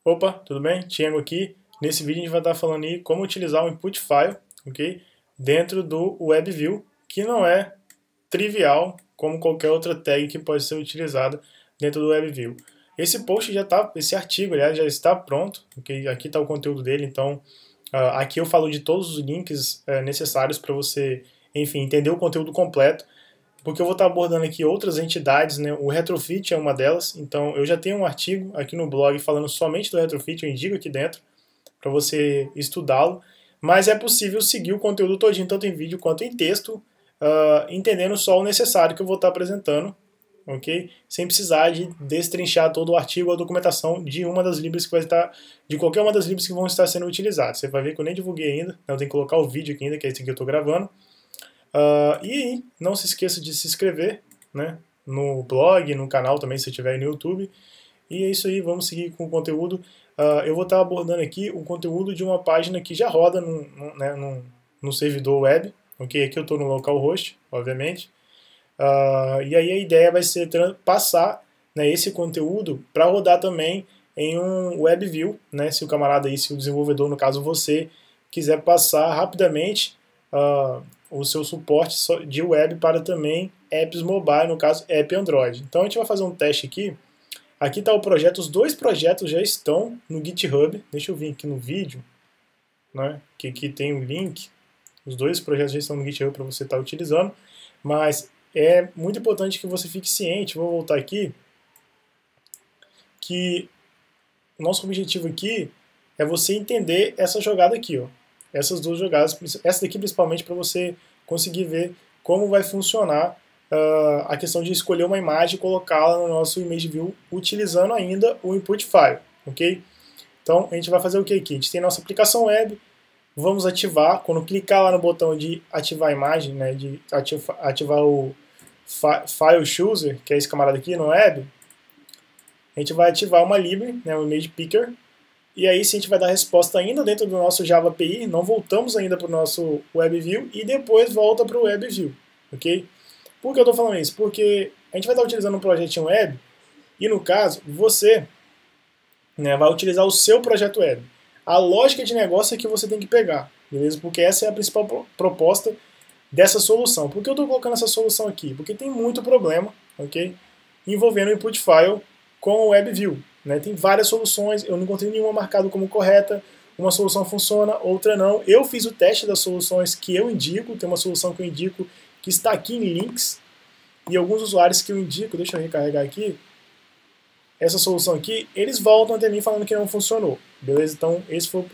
Opa, tudo bem? Tiago aqui. Nesse vídeo a gente vai estar falando aí como utilizar o input file, ok? Dentro do WebView, que não é trivial como qualquer outra tag que pode ser utilizada dentro do WebView. Esse artigo, aliás, já está pronto, ok? Aqui está o conteúdo dele, então aqui eu falo de todos os links necessários para você, enfim, entender o conteúdo completo, porque eu vou estar abordando aqui outras entidades, né? O Retrofit é uma delas, então eu já tenho um artigo aqui no blog falando somente do Retrofit, eu indico aqui dentro para você estudá-lo, mas é possível seguir o conteúdo todinho, tanto em vídeo quanto em texto, entendendo só o necessário que eu vou estar apresentando, ok? Sem precisar de destrinchar todo o artigo ou a documentação de uma das libras que vai estar, de qualquer uma das libras que vão estar sendo utilizadas. Você vai ver que eu nem divulguei ainda, eu tenho que colocar o vídeo aqui ainda, que é esse que eu estou gravando. E não se esqueça de se inscrever, né, no blog, no canal também, se estiver no YouTube. E é isso aí, vamos seguir com o conteúdo. Eu vou estar abordando aqui o conteúdo de uma página que já roda no servidor web. Okay? Aqui eu estou no localhost, obviamente. E aí a ideia vai ser passar, né, esse conteúdo para rodar também em um WebView, né, se o camarada aí, se o desenvolvedor, no caso você, quiser passar rapidamente o seu suporte de web para também apps mobile, no caso app Android. Então a gente vai fazer um teste aqui. Aqui está o projeto, os dois projetos já estão no GitHub. Deixa eu vir aqui no vídeo, né, que aqui tem o link. Os dois projetos já estão no GitHub para você estar utilizando, mas é muito importante que você fique ciente, vou voltar aqui, que o nosso objetivo aqui é você entender essa jogada aqui, ó. Essas duas jogadas, essa daqui principalmente para você conseguir ver como vai funcionar a questão de escolher uma imagem e colocá-la no nosso Image View utilizando ainda o input file, ok? Então a gente vai fazer o que aqui? A gente tem nossa aplicação web, vamos ativar, quando clicar lá no botão de ativar a imagem, né, de ativar o File Chooser, que é esse camarada aqui no web, a gente vai ativar uma library, né, um Image Picker, e aí sim a gente vai dar resposta ainda dentro do nosso Java API, não voltamos ainda para o nosso WebView e depois volta para o WebView, ok? Por que eu estou falando isso? Porque a gente vai estar utilizando um projetinho web e no caso você, né, vai utilizar o seu projeto web. A lógica de negócio é que você tem que pegar, beleza? Porque essa é a principal proposta dessa solução. Por que eu estou colocando essa solução aqui? Porque tem muito problema, ok? Envolvendo o input file com o WebView. Né? Tem várias soluções, eu não encontrei nenhuma marcada como correta, uma solução funciona, outra não. Eu fiz o teste das soluções que eu indico, tem uma solução que eu indico que está aqui em links, e alguns usuários que eu indico, deixa eu recarregar aqui, essa solução aqui, eles voltam até mim falando que não funcionou, beleza? Então esse foi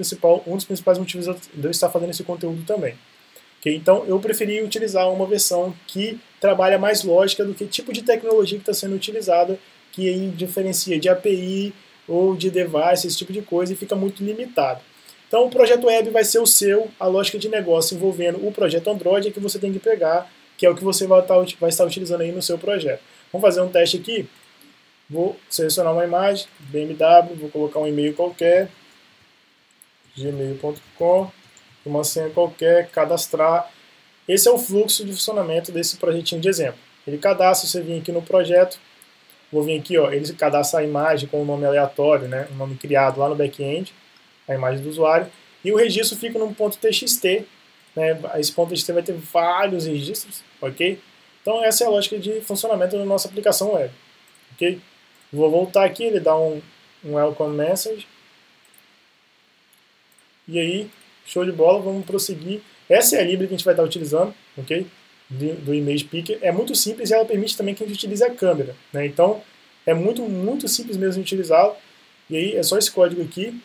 um dos principais motivos de eu estar fazendo esse conteúdo também. Okay? Então eu preferi utilizar uma versão que trabalha mais lógica do que tipo de tecnologia que está sendo utilizada, que aí diferencia de API ou de device, esse tipo de coisa, e fica muito limitado. Então o projeto web vai ser o seu, a lógica de negócio envolvendo o projeto Android é que você tem que pegar, que é o que você vai estar utilizando aí no seu projeto. Vamos fazer um teste aqui. Vou selecionar uma imagem, BMW, vou colocar um e-mail qualquer, gmail.com, uma senha qualquer, cadastrar. Esse é o fluxo de funcionamento desse projetinho de exemplo. Ele cadastra, você vem aqui no projeto, vou vir aqui, ó, ele cadastra a imagem com um nome aleatório, né, um nome criado lá no back-end, a imagem do usuário, e o registro fica num ponto .txt, né, esse ponto .txt vai ter vários registros, ok? Então essa é a lógica de funcionamento da nossa aplicação web, ok? Vou voltar aqui, ele dá um welcome message, e aí, show de bola, vamos prosseguir. Essa é a library que a gente vai estar utilizando, ok? Do Image Picker. É muito simples e ela permite também que a gente utilize a câmera, né? Então é muito simples mesmo de utilizá-la. E aí é só esse código aqui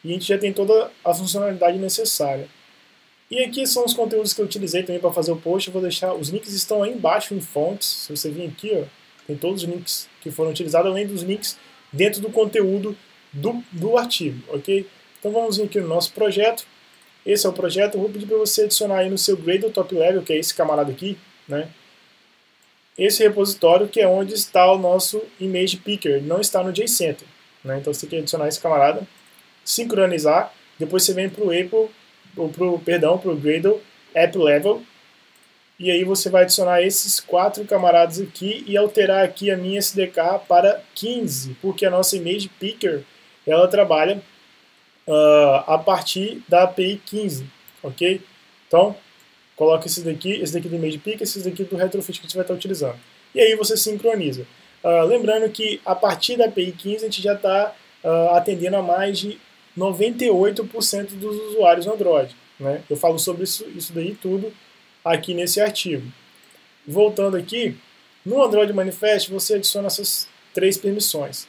e a gente já tem toda a funcionalidade necessária. E aqui são os conteúdos que eu utilizei também para fazer o post. Eu vou deixar, os links estão aí embaixo em fontes. Se você vir aqui, ó, tem todos os links que foram utilizados, além dos links dentro do conteúdo do artigo, ok? Então vamos vir aqui no nosso projeto. Esse é o projeto, eu vou pedir para você adicionar aí no seu Gradle Top Level, que é esse camarada aqui, né? Esse repositório que é onde está o nosso Image Picker, não está no JCenter, né? Então você tem que adicionar esse camarada, sincronizar, depois você vem para o Apple, ou para o Gradle App Level, e aí você vai adicionar esses 4 camaradas aqui e alterar aqui a minha SDK para 15, porque a nossa Image Picker ela trabalha a partir da API 15, ok? Então, coloca esse daqui do ImagePicker, esse daqui do retrofit que a gente vai estar utilizando. E aí você sincroniza. Lembrando que a partir da API 15 a gente já está atendendo a mais de 98% dos usuários no Android, né? Eu falo sobre isso daí tudo aqui nesse artigo. Voltando aqui, no Android Manifest você adiciona essas 3 permissões,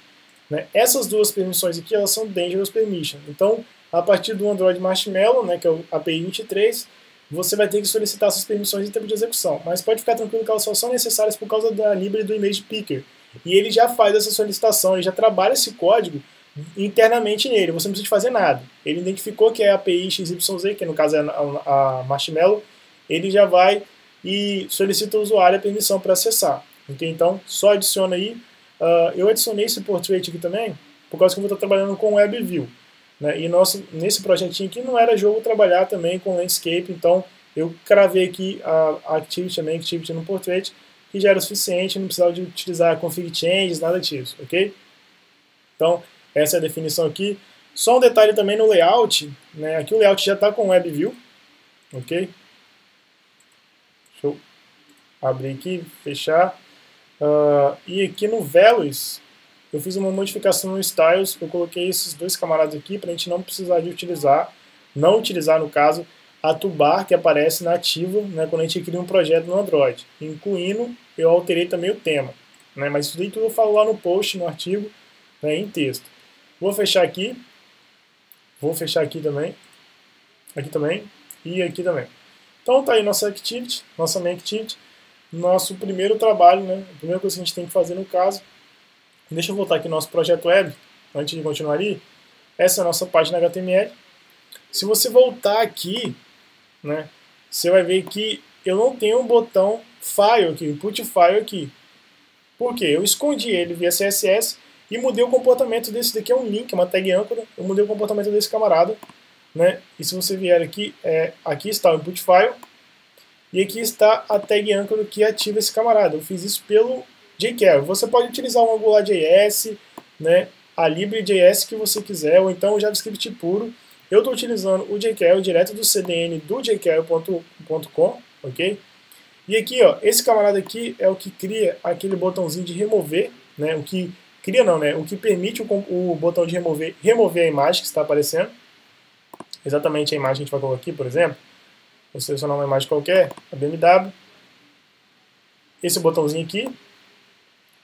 né? Essas 2 permissões aqui, elas são Dangerous Permission. Então, a partir do Android Marshmallow, né, que é o API 23, você vai ter que solicitar essas permissões em tempo de execução. Mas pode ficar tranquilo que elas só são necessárias por causa da library do ImagePicker. E ele já faz essa solicitação, ele já trabalha esse código internamente nele, você não precisa fazer nada. Ele identificou que é a API XYZ, que no caso é a Marshmallow, ele já vai e solicita ao usuário a permissão para acessar. Okay? Então, só adiciona aí. Eu adicionei esse portrait aqui também, por causa que eu vou estar trabalhando com WebView. Né? E nesse projetinho aqui não era jogo trabalhar também com Landscape, então eu cravei aqui a Activity também, Activity no Portrait, que já era o suficiente, não precisava de utilizar config changes, nada disso, ok? Então, essa é a definição aqui. Só um detalhe também no layout, né? Aqui o layout já está com WebView, ok? Deixa eu abrir aqui, fechar. E aqui no Values, eu fiz uma modificação no Styles, eu coloquei esses 2 camaradas aqui para a gente não precisar de não utilizar no caso, a toolbar que aparece na ativa, né, quando a gente cria um projeto no Android. Incluindo, eu alterei também o tema. Né, mas isso daí tudo eu falo lá no post, no artigo, né, em texto. Vou fechar aqui também, aqui também e aqui também. Então tá aí nossa Activity, nossa main Activity, nosso primeiro trabalho, né, a primeira coisa que a gente tem que fazer no caso. Deixa eu voltar aqui no nosso projeto web, antes de continuar ali. Essa é a nossa página HTML. Se você voltar aqui, né, você vai ver que eu não tenho um botão file aqui, input file aqui. Por quê? Eu escondi ele via CSS e mudei o comportamento desse daqui, é um link, uma tag âncora, eu mudei o comportamento desse camarada. Né, e se você vier aqui, aqui está o input file e aqui está a tag âncora que ativa esse camarada. Eu fiz isso pelo jQuery. Você pode utilizar o AngularJS, né, a LibreJS que você quiser, ou então o JavaScript puro. Eu estou utilizando o jQuery direto do CDN do jQuery.com, ok? E aqui, ó, esse camarada aqui é o que cria aquele botãozinho de remover, né? O que cria não, né? O que permite o botão de remover a imagem que está aparecendo. Exatamente a imagem que a gente vai colocar aqui, por exemplo. Vou selecionar uma imagem qualquer, a BMW. Esse botãozinho aqui.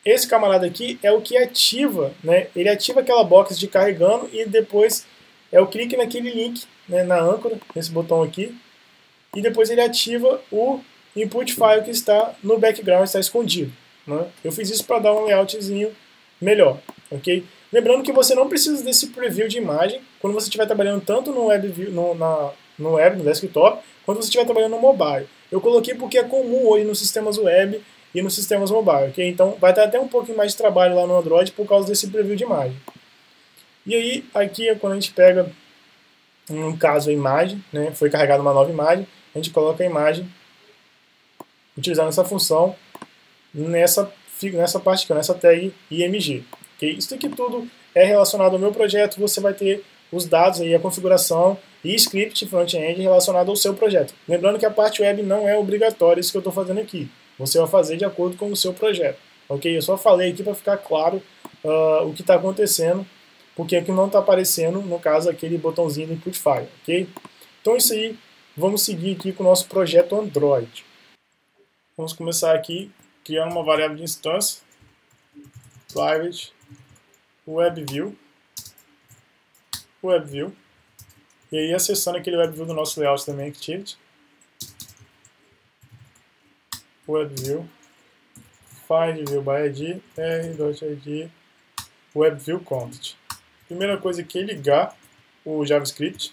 Esse camarada aqui é o que ativa, né? Ele ativa aquela box de carregando e depois é o clique naquele link, né, na âncora, nesse botão aqui. E depois ele ativa o input file que está no background, está escondido. Né? Eu fiz isso para dar um layoutzinho melhor, ok? Lembrando que você não precisa desse preview de imagem quando você estiver trabalhando tanto no WebView, no web, no desktop, quanto você estiver trabalhando no mobile. Eu coloquei porque é comum hoje nos sistemas web e nos sistemas mobile, ok? Então vai ter até um pouquinho mais de trabalho lá no Android por causa desse preview de imagem. E aí, aqui é quando a gente pega, no caso, a imagem, né, foi carregada uma nova imagem, a gente coloca a imagem utilizando essa função nessa parte aqui, nessa tag img. Okay? Isso aqui tudo é relacionado ao meu projeto, você vai ter os dados aí, a configuração e script front-end relacionado ao seu projeto. Lembrando que a parte web não é obrigatória, isso que eu estou fazendo aqui. Você vai fazer de acordo com o seu projeto. Ok? Eu só falei aqui para ficar claro o que está acontecendo, porque aqui não está aparecendo, no caso, aquele botãozinho do input file. Ok? Então isso aí, vamos seguir aqui com o nosso projeto Android. Vamos começar aqui criando uma variável de instância, private WebView, e aí acessando aquele WebView do nosso layout também, Activity, WebView, find view by ID, r.id, WebView content. Primeira coisa aqui é ligar o JavaScript,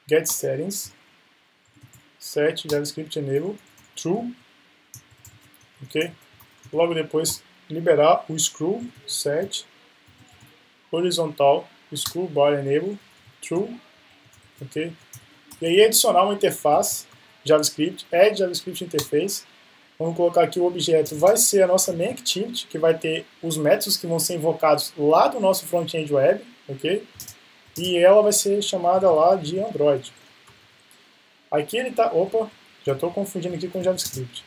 get settings, set JavaScript enable true, ok? Logo depois liberar o scroll set horizontal scroll bar enable true, ok? E aí adicionar uma interface JavaScript, add JavaScript interface. Vamos colocar aqui o objeto, vai ser a nossa main activity, que vai ter os métodos que vão ser invocados lá do nosso front-end web, ok? E ela vai ser chamada lá de Android. Aqui ele está, opa, já estou confundindo aqui com JavaScript,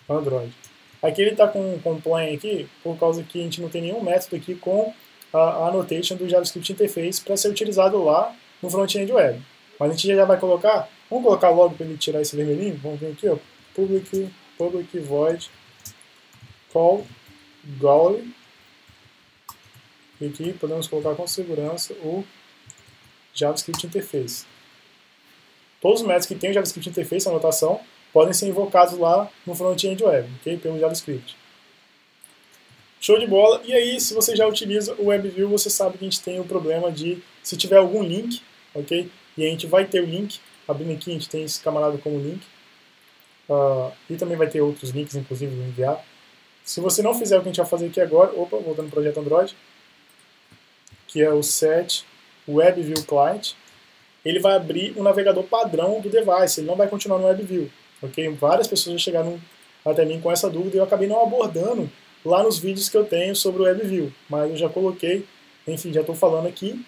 Android. Aqui ele está com plain aqui, por causa que a gente não tem nenhum método aqui com a annotation do JavaScript Interface para ser utilizado lá no front-end web. Mas a gente já vai colocar, vamos colocar logo para ele tirar esse vermelhinho, vamos ver aqui, ó, public void call gallery, e aqui podemos colocar com segurança o JavaScript Interface. Todos os métodos que tem o JavaScript Interface, a anotação, podem ser invocados lá no front-end web, ok? Pelo JavaScript. Show de bola. E aí, se você já utiliza o WebView, você sabe que a gente tem o problema de, se tiver algum link, ok? E a gente vai ter o link, abrindo aqui a gente tem esse camarada como link, e também vai ter outros links, inclusive, vou enviar. Se você não fizer o que a gente vai fazer aqui agora, opa, voltando ao projeto Android, que é o set WebView Client, ele vai abrir o navegador padrão do device, ele não vai continuar no WebView, ok? Várias pessoas já chegaram até mim com essa dúvida e eu acabei não abordando lá nos vídeos que eu tenho sobre o WebView, mas eu já coloquei, enfim, já estou falando aqui,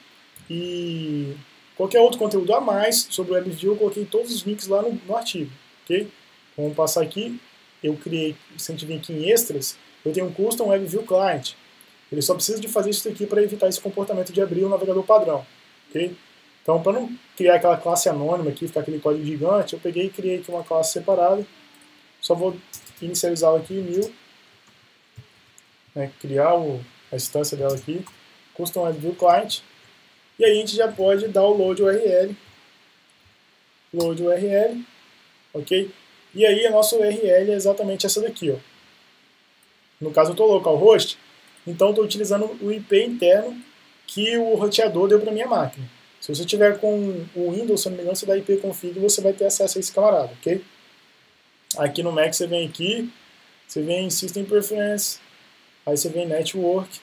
e qualquer outro conteúdo a mais sobre o WebView eu coloquei todos os links lá no artigo, ok? Vamos passar aqui, eu criei, se a gente vir aqui em extras, eu tenho um custom WebView Client, ele só precisa de fazer isso aqui para evitar esse comportamento de abrir o navegador padrão, ok? Então, para não criar aquela classe anônima aqui, ficar aquele código gigante, eu peguei e criei aqui uma classe separada. Só vou inicializá-la aqui em 1000. Né, criar a instância dela aqui. Custom WebView Client. E aí a gente já pode dar o load URL. Load URL. Ok? E aí a nossa URL é exatamente essa daqui. Ó. No caso eu estou localhost, então estou utilizando o IP interno que o roteador deu para minha máquina. Se você tiver com o Windows, se não me engano, você dá ipconfig e você vai ter acesso a esse camarada, ok? Aqui no Mac você vem aqui, você vem em System Preference, aí você vem em Network,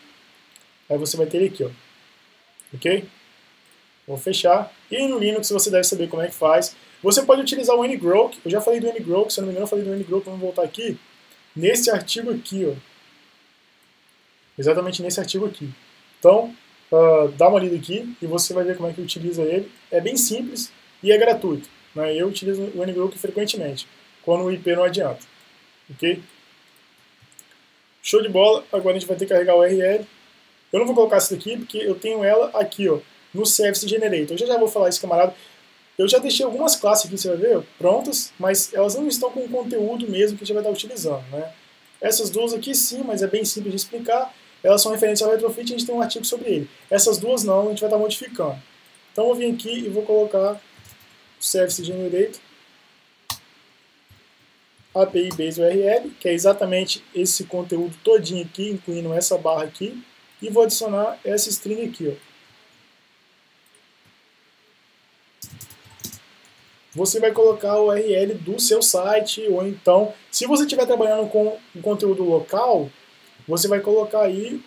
aí você vai ter ele aqui, ó, ok? Vou fechar. E aí no Linux você deve saber como é que faz. Você pode utilizar o ngrok, eu já falei do ngrok, se não me engano eu falei do ngrok, vamos voltar aqui, nesse artigo aqui, ó. Exatamente nesse artigo aqui. Então, dá uma lida aqui e você vai ver como é que utiliza ele. É bem simples e é gratuito. Né? Eu utilizo o ngrok frequentemente, quando o IP não adianta. Ok? Show de bola. Agora a gente vai ter que carregar o URL. Eu não vou colocar essa daqui porque eu tenho ela aqui, ó, no Service Generator. Eu já vou falar isso, camarada. Eu já deixei algumas classes aqui, você vai ver, ó, prontas, mas elas não estão com o conteúdo mesmo que a gente vai estar utilizando. Né? Essas duas aqui sim, mas é bem simples de explicar. Elas são referentes ao retrofit, a gente tem um artigo sobre ele. Essas duas não, a gente vai estar modificando. Então eu vou vir aqui e vou colocar o Service Generator, API Base URL, que é exatamente esse conteúdo todinho aqui, incluindo essa barra aqui, e vou adicionar essa string aqui. Ó. Você vai colocar o URL do seu site, ou então, se você estiver trabalhando com um conteúdo local, você vai colocar aí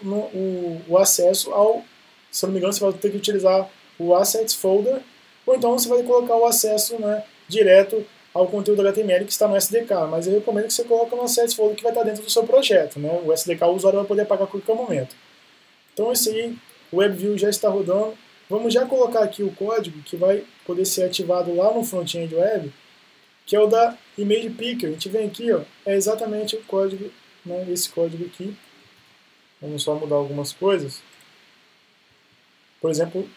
o acesso ao, se eu não me engano, você vai ter que utilizar o Assets Folder, ou então você vai colocar o acesso, né, direto ao conteúdo HTML que está no SDK, mas eu recomendo que você coloque no Assets Folder que vai estar dentro do seu projeto, né, o SDK o usuário vai poder apagar a qualquer momento. Então esse aí, o WebView já está rodando, vamos já colocar aqui o código que vai poder ser ativado lá no front-end web, que é o da Image Picker. A gente vem aqui, ó, é exatamente o código, né, esse código aqui. Vamos só mudar algumas coisas. Por exemplo,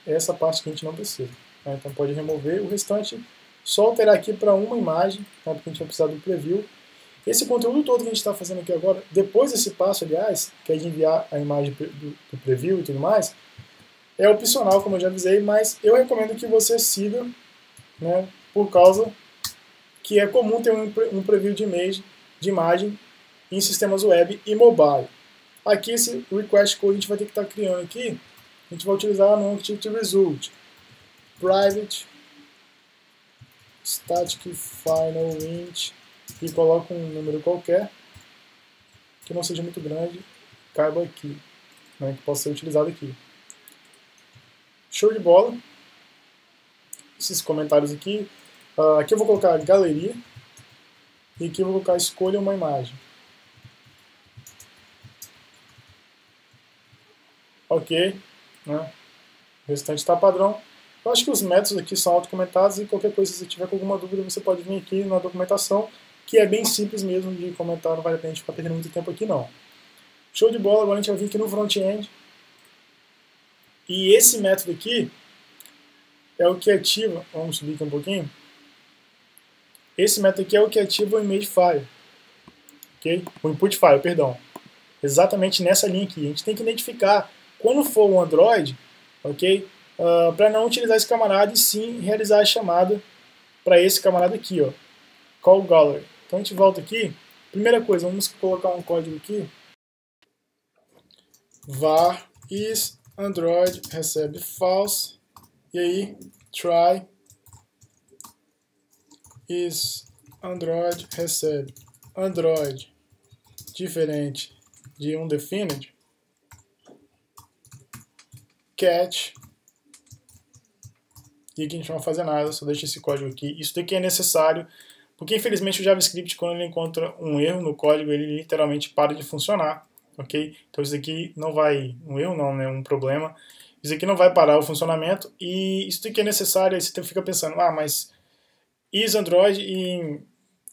essa parte que a gente não precisa. Tá? Então pode remover. O restante, só alterar aqui para uma imagem, tá? Porque a gente vai precisar do preview. Esse conteúdo todo que a gente está fazendo aqui agora, depois desse passo, aliás, que é de enviar a imagem do preview e tudo mais, é opcional, como eu já avisei, mas eu recomendo que você siga, né, por causa que é comum ter um preview de imagem em sistemas web e mobile. Aqui esse request code a gente vai ter que estar criando aqui, a gente vai utilizar no Activity Result, private static final int, e coloca um número qualquer, que não seja muito grande, caiba aqui, né, que possa ser utilizado aqui. Show de bola. Esses comentários aqui. Aqui eu vou colocar galeria, e aqui eu vou colocar escolha uma imagem. ok, né? O restante está padrão. Eu acho que os métodos aqui são autocomentados e qualquer coisa, se tiver com alguma dúvida, você pode vir aqui na documentação, que é bem simples mesmo de comentar, não vale a pena a gente ficar perdendo muito tempo aqui não. Show de bola, agora a gente vai vir aqui no front-end. E esse método aqui é o que ativa, vamos subir aqui um pouquinho. Esse método aqui é o que ativa o image file, ok? O input file, perdão. Exatamente nessa linha aqui. A gente tem que identificar quando for o Android, ok? Para não utilizar esse camarada e sim realizar a chamada para esse camarada aqui, ó, call gallery. Então a gente volta aqui. Primeira coisa, vamos colocar um código aqui. var is Android recebe false. E aí, try is Android recebe Android diferente de undefined. Catch. E aqui a gente não vai fazer nada, só deixa esse código aqui. Isso daqui é necessário, porque infelizmente o JavaScript, quando ele encontra um erro no código, ele literalmente para de funcionar, ok? Então isso aqui não vai, um erro não, né, um problema. Isso aqui não vai parar o funcionamento, e isso daqui é necessário, aí você fica pensando, mas is Android, e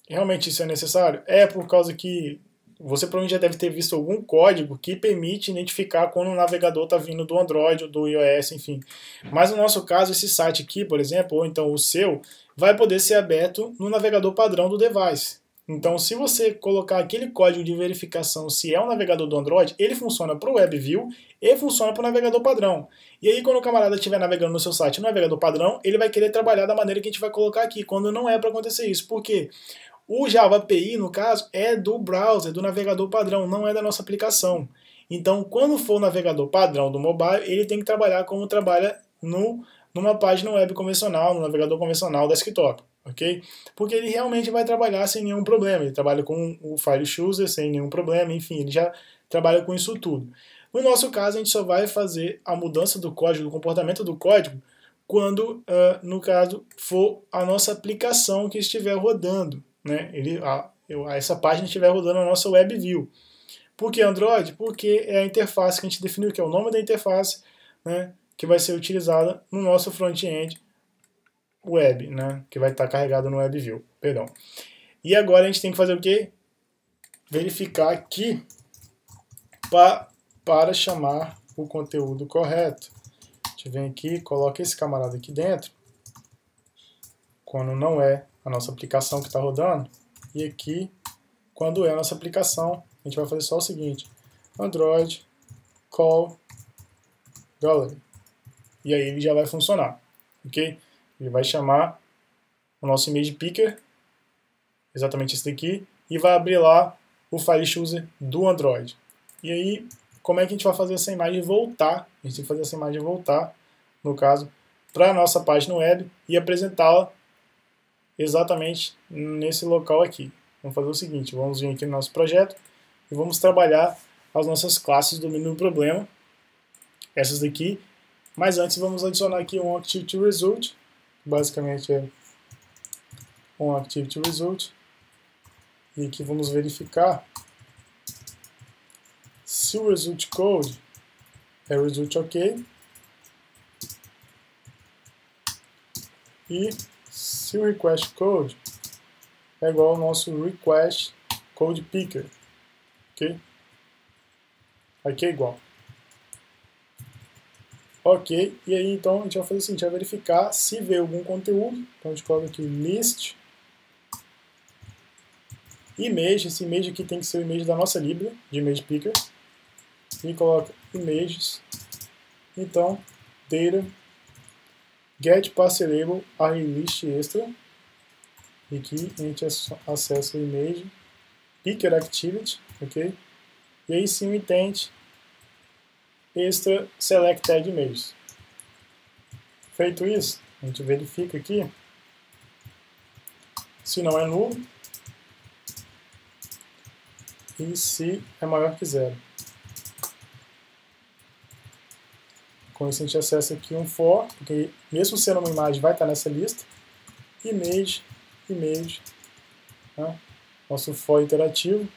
realmente isso é necessário? É por causa que você provavelmente já deve ter visto algum código que permite identificar quando o navegador está vindo do Android ou do iOS, enfim. Mas no nosso caso, esse site aqui, por exemplo, ou então o seu, vai poder ser aberto no navegador padrão do device. Então, se você colocar aquele código de verificação se é um navegador do Android, ele funciona para o WebView e funciona para o navegador padrão. E aí, quando o camarada estiver navegando no seu site no navegador padrão, ele vai querer trabalhar da maneira que a gente vai colocar aqui, quando não é para acontecer isso. Por quê? O Java API, no caso, é do browser, do navegador padrão, não é da nossa aplicação. Então, quando for o navegador padrão do mobile, ele tem que trabalhar como trabalha numa página web convencional, no navegador convencional desktop, ok? Porque ele realmente vai trabalhar sem nenhum problema. Ele trabalha com o file chooser sem nenhum problema, enfim, ele já trabalha com isso tudo. No nosso caso, a gente só vai fazer a mudança do código, do comportamento do código, quando, no caso, for a nossa aplicação que estiver rodando, né? Essa página estiver rodando na nossa WebView. Por que Android? Porque é a interface que a gente definiu, que é o nome da interface, né, que vai ser utilizada no nosso front-end web, né, que vai estar carregado no WebView. Perdão. E agora a gente tem que fazer o quê? Verificar aqui para chamar o conteúdo correto. A gente vem aqui, coloca esse camarada aqui dentro, quando não é a nossa aplicação que está rodando, e aqui, quando é a nossa aplicação, a gente vai fazer só o seguinte, Android call gallery, e aí ele já vai funcionar, ok? Ele vai chamar o nosso image picker, exatamente esse daqui, e vai abrir lá o file chooser do Android. E aí, como é que a gente vai fazer essa imagem voltar? A gente tem que fazer essa imagem voltar, no caso, para a nossa página web e apresentá-la exatamente nesse local aqui. Vamos fazer o seguinte, vamos vir aqui no nosso projeto e vamos trabalhar as nossas classes do menu problema, essas daqui, mas antes vamos adicionar aqui um ActivityResult, basicamente é um ActivityResult, e aqui vamos verificar se o result code é result ok, e se o request code é igual ao nosso request code picker, ok? Aqui é igual. Ok, e aí então a gente vai fazer o seguinte, vai verificar se veio algum conteúdo, então a gente coloca aqui list image, esse image aqui tem que ser o image da nossa libra, de image picker, e coloca images, então data get parser label array list extra, e aqui a gente acessa o image picker activity, ok? E aí sim o intent extra selected images. Feito isso, a gente verifica aqui se não é nulo e se é maior que zero. Com isso a gente acessa aqui um for, porque mesmo sendo uma imagem vai estar nessa lista, image, né? Nosso for iterativo,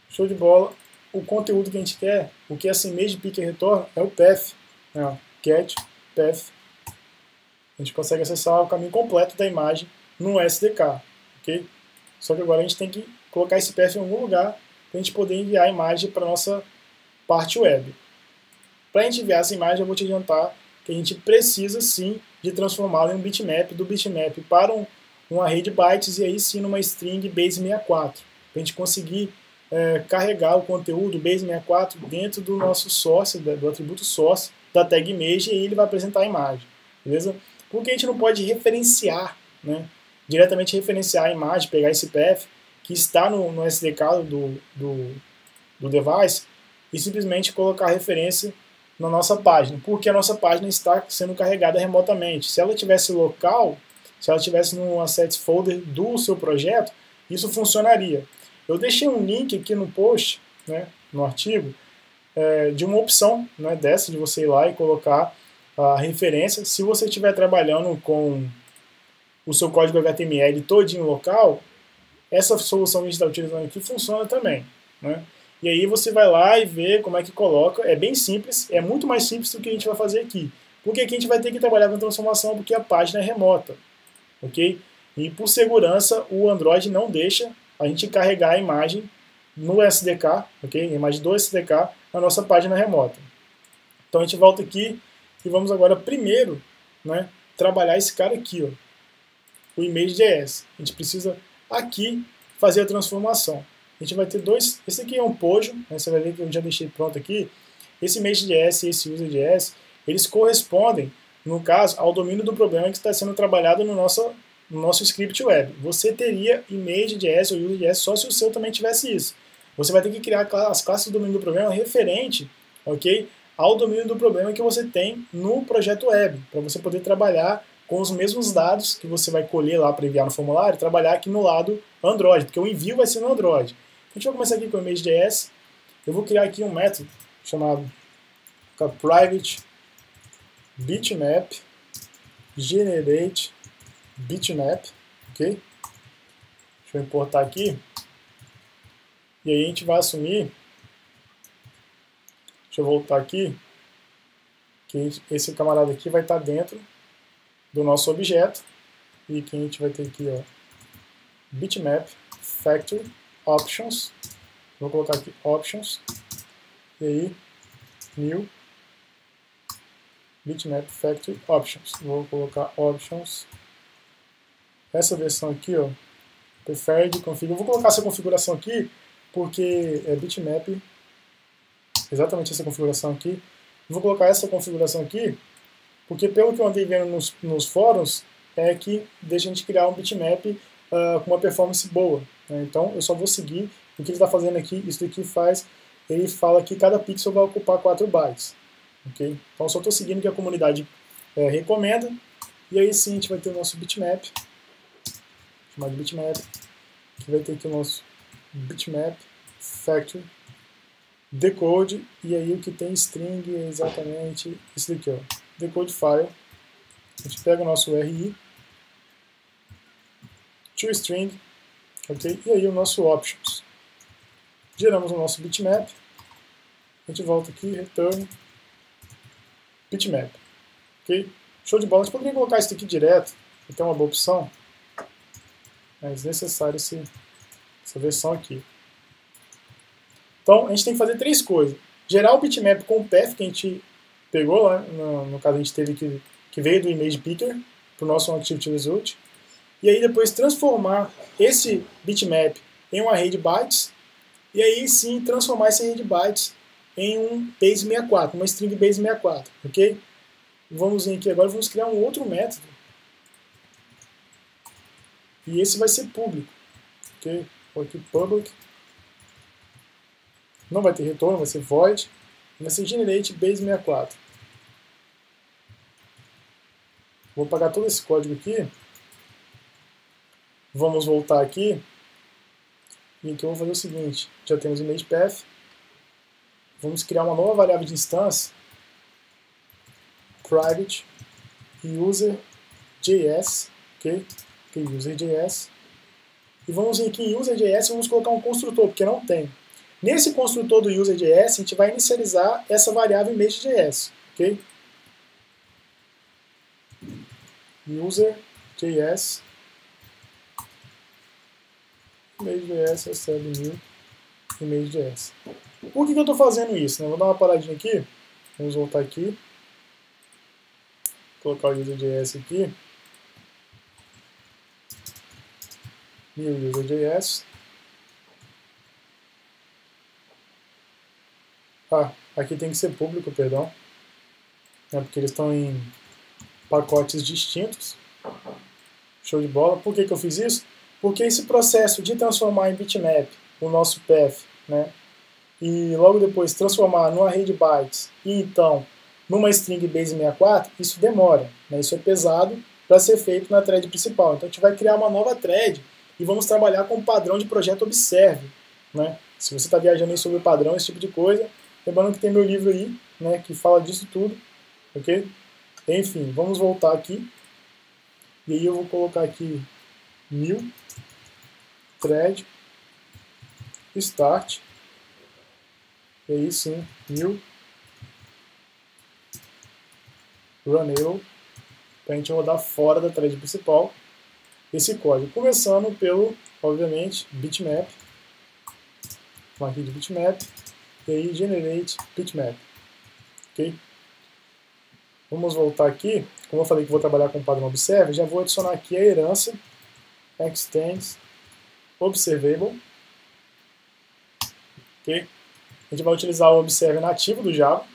show de bola, o conteúdo que a gente quer, o que essa image picker retorna é o path, né? Get path. A gente consegue acessar o caminho completo da imagem no SDK, ok? Só que agora a gente tem que colocar esse path em algum lugar para a gente poder enviar a imagem para a nossa parte web. Para a gente enviar essa imagem, eu vou te adiantar que a gente precisa sim de transformá-la em um bitmap, do bitmap para um array de bytes e aí sim numa string base64, para a gente conseguir carregar o conteúdo base64 dentro do nosso source, do atributo source da tag image, e aí ele vai apresentar a imagem, beleza? Porque a gente não pode referenciar, né, diretamente referenciar a imagem, pegar esse path que está no SDK do device e simplesmente colocar a referência na nossa página, porque a nossa página está sendo carregada remotamente. Se ela tivesse local, se ela tivesse no assets folder do seu projeto, isso funcionaria. Eu deixei um link aqui no post, né, no artigo, de uma opção, né, dessa, de você ir lá e colocar a referência. Se você estiver trabalhando com o seu código HTML todinho local, essa solução que a gente está utilizando aqui funciona também, né? E aí você vai lá e vê como é que coloca. É bem simples, é muito mais simples do que a gente vai fazer aqui. Porque aqui a gente vai ter que trabalhar com transformação porque a página é remota, ok? E por segurança o Android não deixa a gente carregar a imagem no SDK, ok? A imagem do SDK na nossa página remota. Então a gente volta aqui e vamos agora primeiro, né, trabalhar esse cara aqui, ó, o image.js. A gente precisa aqui fazer a transformação. A gente vai ter dois, esse aqui é um pojo, né, você vai ver que eu já deixei pronto aqui. Esse image.js e esse user.js, eles correspondem, no caso, ao domínio do problema que está sendo trabalhado no nosso script web. Você teria image.js ou user.js só se o seu também tivesse isso. Você vai ter que criar as classes do domínio do problema referente, ok, ao domínio do problema que você tem no projeto web, para você poder trabalhar com os mesmos dados que você vai colher lá para enviar no formulário, trabalhar aqui no lado Android, porque o envio vai ser no Android. A gente vai começar aqui com o image.js. Eu vou criar aqui um método chamado private bitmap generate bitmap, ok? Deixa eu importar aqui. E aí a gente vai assumir, deixa eu voltar aqui, que esse camarada aqui vai estar dentro do nosso objeto, e que a gente vai ter aqui, ó, bitmap factory options, vou colocar aqui options, e aí new bitmap factory options, vou colocar options, essa versão aqui, ó, preferred config, eu vou colocar essa configuração aqui, porque é bitmap, exatamente essa configuração aqui, vou colocar essa configuração aqui, porque pelo que eu andei vendo nos fóruns, é que deixa a gente criar um bitmap com uma performance boa, né? Então eu só vou seguir o que ele está fazendo aqui. Isso daqui faz, ele fala que cada pixel vai ocupar 4 bytes, ok? Então eu só estou seguindo o que a comunidade recomenda, e aí sim a gente vai ter o nosso bitmap, chamado bitmap, que vai ter aqui o nosso bitmap factory decode, e aí o que tem string é exatamente isso daqui, ó, decode file. A gente pega o nosso URI, toString, ok? E aí o nosso options. Geramos o nosso bitmap, a gente volta aqui, return bitmap, ok? Show de bola. A gente poderia colocar isso aqui direto, que é uma boa opção, mas é necessário essa versão aqui. Então a gente tem que fazer 3 coisas: gerar o bitmap com o path que a gente pegou lá, no caso a gente teve que veio do image picker para o nosso activity result, e aí depois transformar esse bitmap em um array de bytes, e aí sim transformar esse array de bytes em um base64, uma string base64, ok? Vamos vir aqui agora, vamos criar um outro método, e esse vai ser público, ok? Vou aqui public, não vai ter retorno, vai ser void, vai ser generate base64. Vou apagar todo esse código aqui. Vamos voltar aqui. E aqui eu vou fazer o seguinte. Já temos o image path. Vamos criar uma nova variável de instância. Private user.js. Ok? User.js. E vamos vir aqui em user.js e vamos colocar um construtor, porque não tem. Nesse construtor do user.js, a gente vai inicializar essa variável image.js, ok? User.js image.js recebe new image.js. Por que eu estou fazendo isso? Vou dar uma paradinha aqui. Vamos voltar aqui. Colocar o user.js aqui. New user.js. Aqui tem que ser público, perdão. Porque eles estão em pacotes distintos. Show de bola. Por que eu fiz isso? Porque esse processo de transformar em bitmap o nosso path, né, e logo depois transformar num array de bytes e então numa string base64, isso demora, né, isso é pesado para ser feito na thread principal. Então a gente vai criar uma nova thread e vamos trabalhar com o padrão de projeto Observe, né? Se você está viajando aí sobre o padrão, esse tipo de coisa, lembrando que tem meu livro aí, né, que fala disso tudo, ok? Enfim, vamos voltar aqui. E aí eu vou colocar aqui new thread start. E aí sim, new runable, para a gente rodar fora da thread principal esse código. Começando pelo, obviamente, bitmap. Vamos aqui de bitmap. E aí generate bitmap. Ok? Vamos voltar aqui. Como eu falei que vou trabalhar com o padrão observe, já vou adicionar aqui a herança extends observable. Okay? A gente vai utilizar o observe nativo do Java.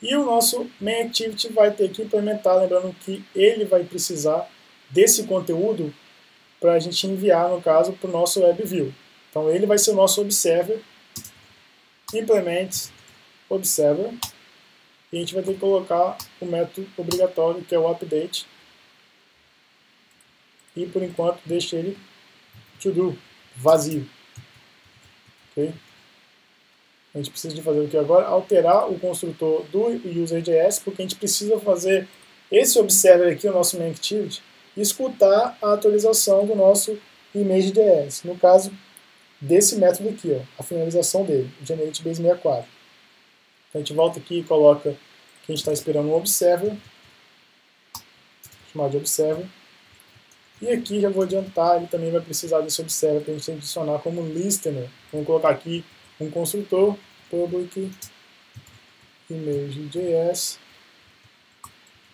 E o nosso main_activity vai ter que implementar, lembrando que ele vai precisar desse conteúdo para a gente enviar, no caso, para o nosso WebView. Então ele vai ser o nosso observer, implement observer, e a gente vai ter que colocar o método obrigatório, que é o update, e por enquanto deixa ele to do, vazio. Okay? A gente precisa de fazer o que agora? Alterar o construtor do user.js, porque a gente precisa fazer esse observer aqui, o nosso main_activity, e escutar a atualização do nosso image.js. No caso desse método aqui, ó, a finalização dele, generate base64. Então a gente volta aqui e coloca que a gente está esperando um observer, chamado de observer. E aqui já vou adiantar, ele também vai precisar desse observer para a gente adicionar como listener. Vamos colocar aqui um construtor, public image.js,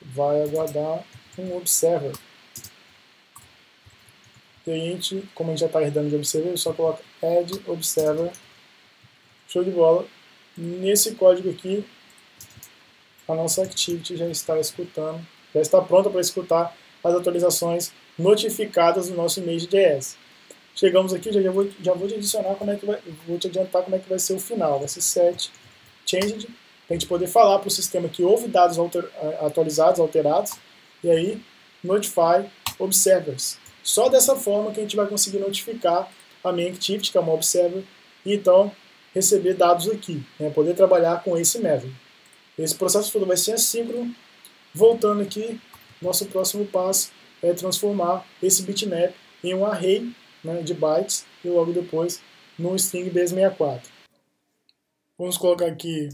vai aguardar um observer. E aí a gente, como a gente já está herdando de observer, só coloca add observer. Show de bola. Nesse código aqui, a nossa activity já está escutando, já está pronta para escutar as atualizações notificadas do nosso image.js. Chegamos aqui, já vou te adicionar como é que vou te adiantar como é que vai ser o final. Vai ser set changed, para a gente poder falar para o sistema que houve dados atualizados, alterados, e aí notify observers. Só dessa forma que a gente vai conseguir notificar a main_activity, que é uma observer, e então receber dados aqui, né, poder trabalhar com esse método. Esse processo todo vai ser assíncrono. Voltando aqui, nosso próximo passo é transformar esse bitmap em um array, né, de bytes e logo depois no string base64. Vamos colocar aqui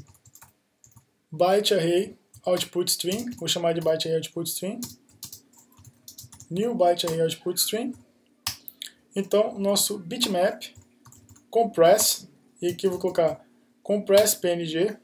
byte array output string, vou chamar de byte array output string, new byte array output string. Então, nosso bitmap compress, e aqui eu vou colocar compress png.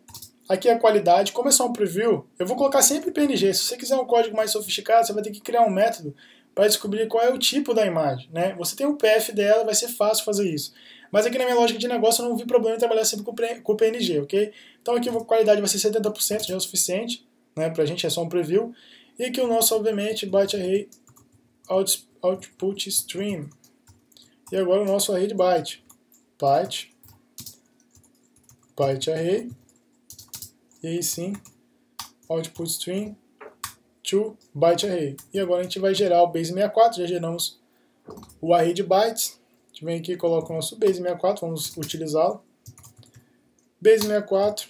Aqui é a qualidade, como é só um preview, eu vou colocar sempre PNG. Se você quiser um código mais sofisticado, você vai ter que criar um método para descobrir qual é o tipo da imagem, né? Você tem o PF dela, vai ser fácil fazer isso. Mas aqui na minha lógica de negócio eu não vi problema em trabalhar sempre com PNG, ok? Então aqui a qualidade vai ser 70%, já é o suficiente, né? Pra gente é só um preview. E aqui o nosso, obviamente, byte array output stream. E agora o nosso array de byte. Byte array. E aí sim, output string to byte array. E agora a gente vai gerar o base64, já geramos o array de bytes. A gente vem aqui e coloca o nosso base64, vamos utilizá-lo. Base64,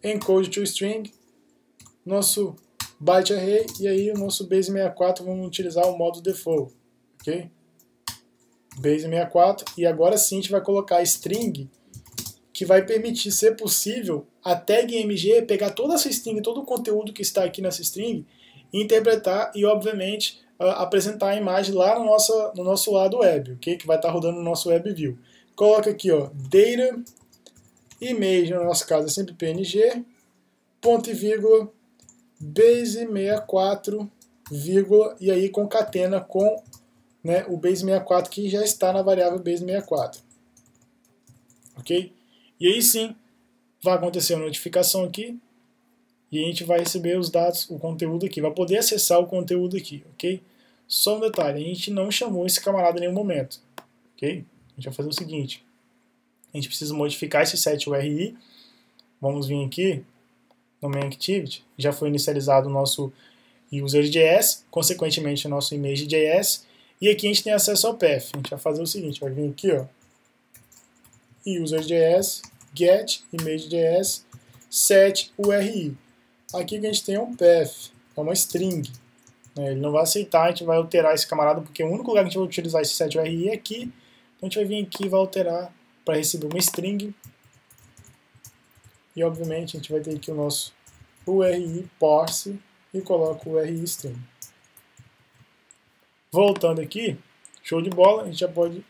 encode to string, nosso byte array, e aí o nosso base64 vamos utilizar o modo default, ok? Base64, e agora sim a gente vai colocar a string que vai permitir, ser possível, a tag MG pegar toda essa string, todo o conteúdo que está aqui nessa string, interpretar e, obviamente, apresentar a imagem lá no nosso lado web, ok? Que vai estar rodando no nosso web view. Coloca aqui, ó, data image, no nosso caso é sempre PNG, ponto e vírgula, base64, vírgula, e aí concatena com, né, o base64 que já está na variável base64. Ok? E aí sim, vai acontecer a notificação aqui, e a gente vai receber os dados, o conteúdo aqui, vai poder acessar o conteúdo aqui, ok? Só um detalhe, a gente não chamou esse camarada em nenhum momento, ok? A gente vai fazer o seguinte, a gente precisa modificar esse set URI, vamos vir aqui no main activity, já foi inicializado o nosso user.js, consequentemente o nosso image.js, e aqui a gente tem acesso ao path. A gente vai fazer o seguinte, vai vir aqui, ó, user.js, get image.js, set URI. Aqui que a gente tem um path, é uma string. Ele não vai aceitar, a gente vai alterar esse camarada, porque o único lugar que a gente vai utilizar esse set URI é aqui. Então a gente vai vir aqui e vai alterar para receber uma string. E obviamente a gente vai ter aqui o nosso URI parse e coloca o URI string. Voltando aqui, show de bola, a gente já pode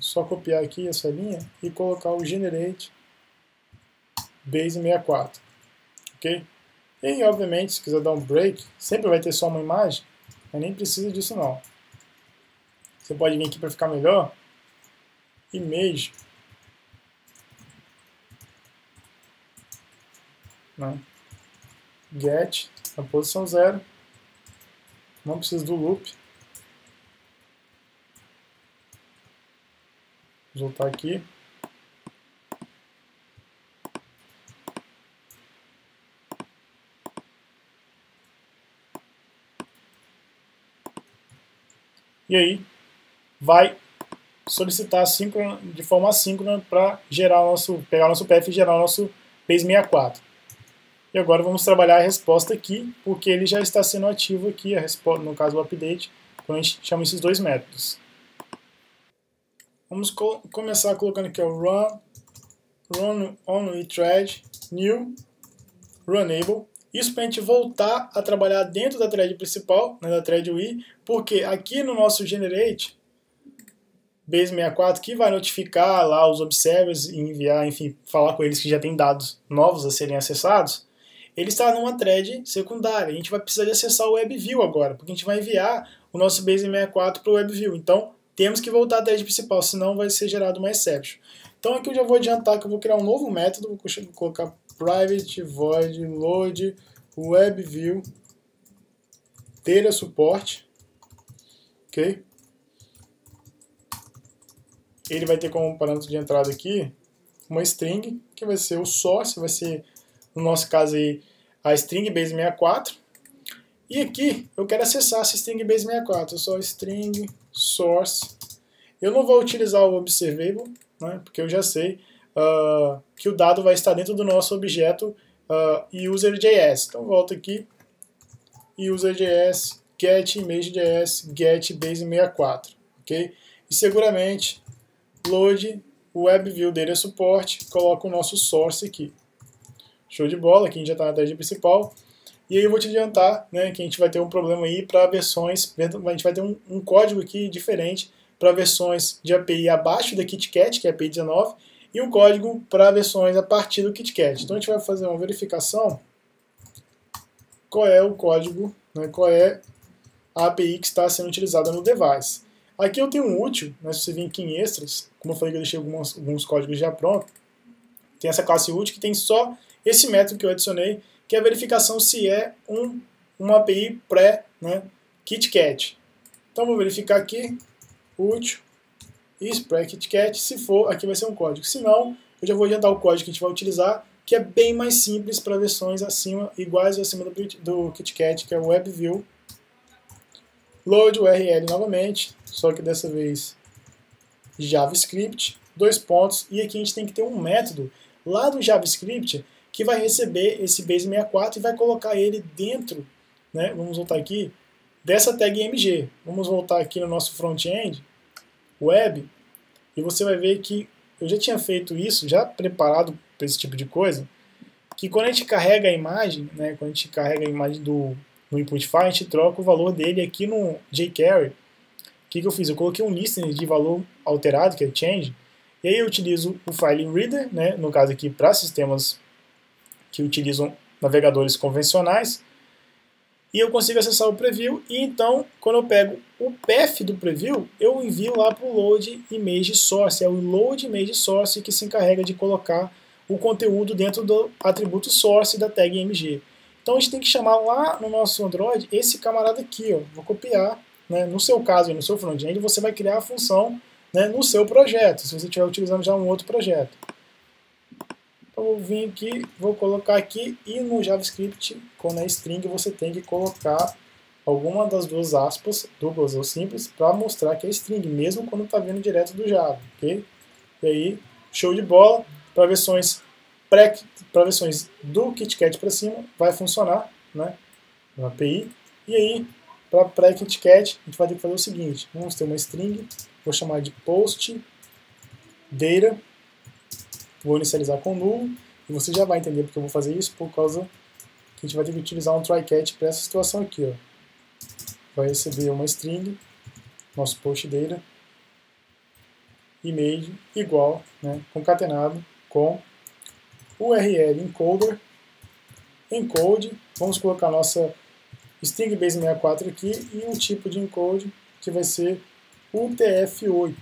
só copiar aqui essa linha e colocar o generate base64. Ok? E obviamente, se quiser dar um break, sempre vai ter só uma imagem, mas nem precisa disso não. Você pode vir aqui para ficar melhor, image, né? Get, na posição 0, não precisa do loop. Vou voltar aqui. E aí, vai solicitar de forma assíncrona para pegar o nosso path e gerar o nosso base64. E agora vamos trabalhar a resposta aqui, porque ele já está sendo ativo aqui, no caso o update, quando a gente chama esses dois métodos. Vamos começar colocando aqui o run on thread, new, runable. Isso para a gente voltar a trabalhar dentro da thread principal, né, da thread UI, porque aqui no nosso generate base64, que vai notificar lá os observers e enviar, enfim, falar com eles que já tem dados novos a serem acessados, ele está numa thread secundária. A gente vai precisar de acessar o WebView agora, porque a gente vai enviar o nosso base64 para o WebView. Então, temos que voltar à thread principal, senão vai ser gerado uma exception. Então aqui eu já vou adiantar que eu vou criar um novo método, vou colocar private void load WebView data support, ok? Ele vai ter como parâmetro de entrada aqui uma string, que vai ser o source, vai ser, no nosso caso aí, a string base64. E aqui eu quero acessar essa string base64, só string source. Eu não vou utilizar o observable, né, porque eu já sei que o dado vai estar dentro do nosso objeto user.js. Então volto aqui, user.js, get image.js, get base64, ok? E seguramente load WebView data support, coloca o nosso source aqui. Show de bola, aqui a gente já está na thread principal. E aí eu vou te adiantar, né, que a gente vai ter um problema aí para versões, a gente vai ter um código aqui diferente para versões de API abaixo da KitKat, que é a API 19, e um código para versões a partir do KitKat. Então a gente vai fazer uma verificação, qual é o código, né, qual é a API que está sendo utilizada no device. Aqui eu tenho um útil, né, se você vir aqui em extras, como eu falei que eu deixei alguns códigos já prontos, tem essa classe útil que tem só esse método que eu adicionei, que é a verificação se é uma API pré, né, KitKat. Então vou verificar aqui, útil, isso, pré KitKat, se for, aqui vai ser um código. Se não, eu já vou adiantar o código que a gente vai utilizar, que é bem mais simples para versões iguais ou acima do KitKat, que é o WebView. Load URL novamente, só que dessa vez JavaScript, dois pontos, e aqui a gente tem que ter um método lá do JavaScript que vai receber esse base64 e vai colocar ele dentro, né, vamos voltar aqui, dessa tag MG. Vamos voltar aqui no nosso front-end, web, e você vai ver que eu já tinha feito isso, já preparado para esse tipo de coisa, que quando a gente carrega a imagem, né, quando a gente carrega a imagem no input file, a gente troca o valor dele aqui no jQuery. O que eu fiz? Eu coloquei um listener de valor alterado, que é change, e aí eu utilizo o file reader, né, no caso aqui para sistemas que utilizam navegadores convencionais, e eu consigo acessar o preview, e então, quando eu pego o path do preview, eu envio lá para o load image source, é o load image source que se encarrega de colocar o conteúdo dentro do atributo source da tag img. Então a gente tem que chamar lá no nosso Android esse camarada aqui, ó. Vou copiar, né? No seu caso, no seu front-end, você vai criar a função, né, no seu projeto, se você estiver utilizando já um outro projeto. Então eu vou vir aqui, vou colocar aqui, e no JavaScript, quando é string, você tem que colocar alguma das duas aspas, duplas ou simples, para mostrar que é string, mesmo quando está vindo direto do Java, ok? E aí, show de bola. Para versões do KitKat para cima, vai funcionar, né, no API. E aí, para pré-KitKat, a gente vai ter que fazer o seguinte: vamos ter uma string, vou chamar de post data, vou inicializar com nulo, e você já vai entender porque eu vou fazer isso, por causa que a gente vai ter que utilizar um try-catch para essa situação aqui, ó. Vai receber uma string, nosso post data, image igual, né, concatenado com URL encoder, encode, vamos colocar nossa string base 64 aqui, e um tipo de encode que vai ser UTF-8,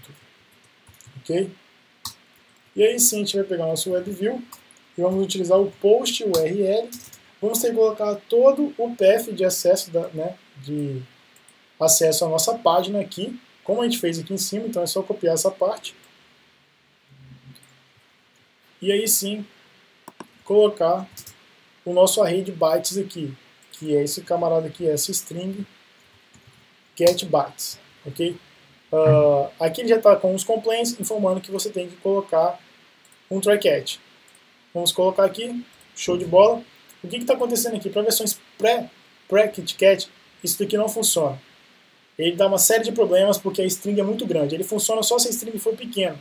ok? E aí sim a gente vai pegar nosso WebView e vamos utilizar o post URL. Vamos ter que colocar todo o path de acesso, de acesso à nossa página aqui, como a gente fez aqui em cima, então é só copiar essa parte. E aí sim colocar o nosso array de bytes aqui, que é esse camarada aqui, essa string getBytes, ok? Aqui ele já está com os complaints informando que você tem que colocar um try-catch. Vamos colocar aqui, show de bola. O que está acontecendo aqui? Para versões pré-KitKat, isso daqui não funciona. Ele dá uma série de problemas porque a string é muito grande. Ele funciona só se a string for pequena,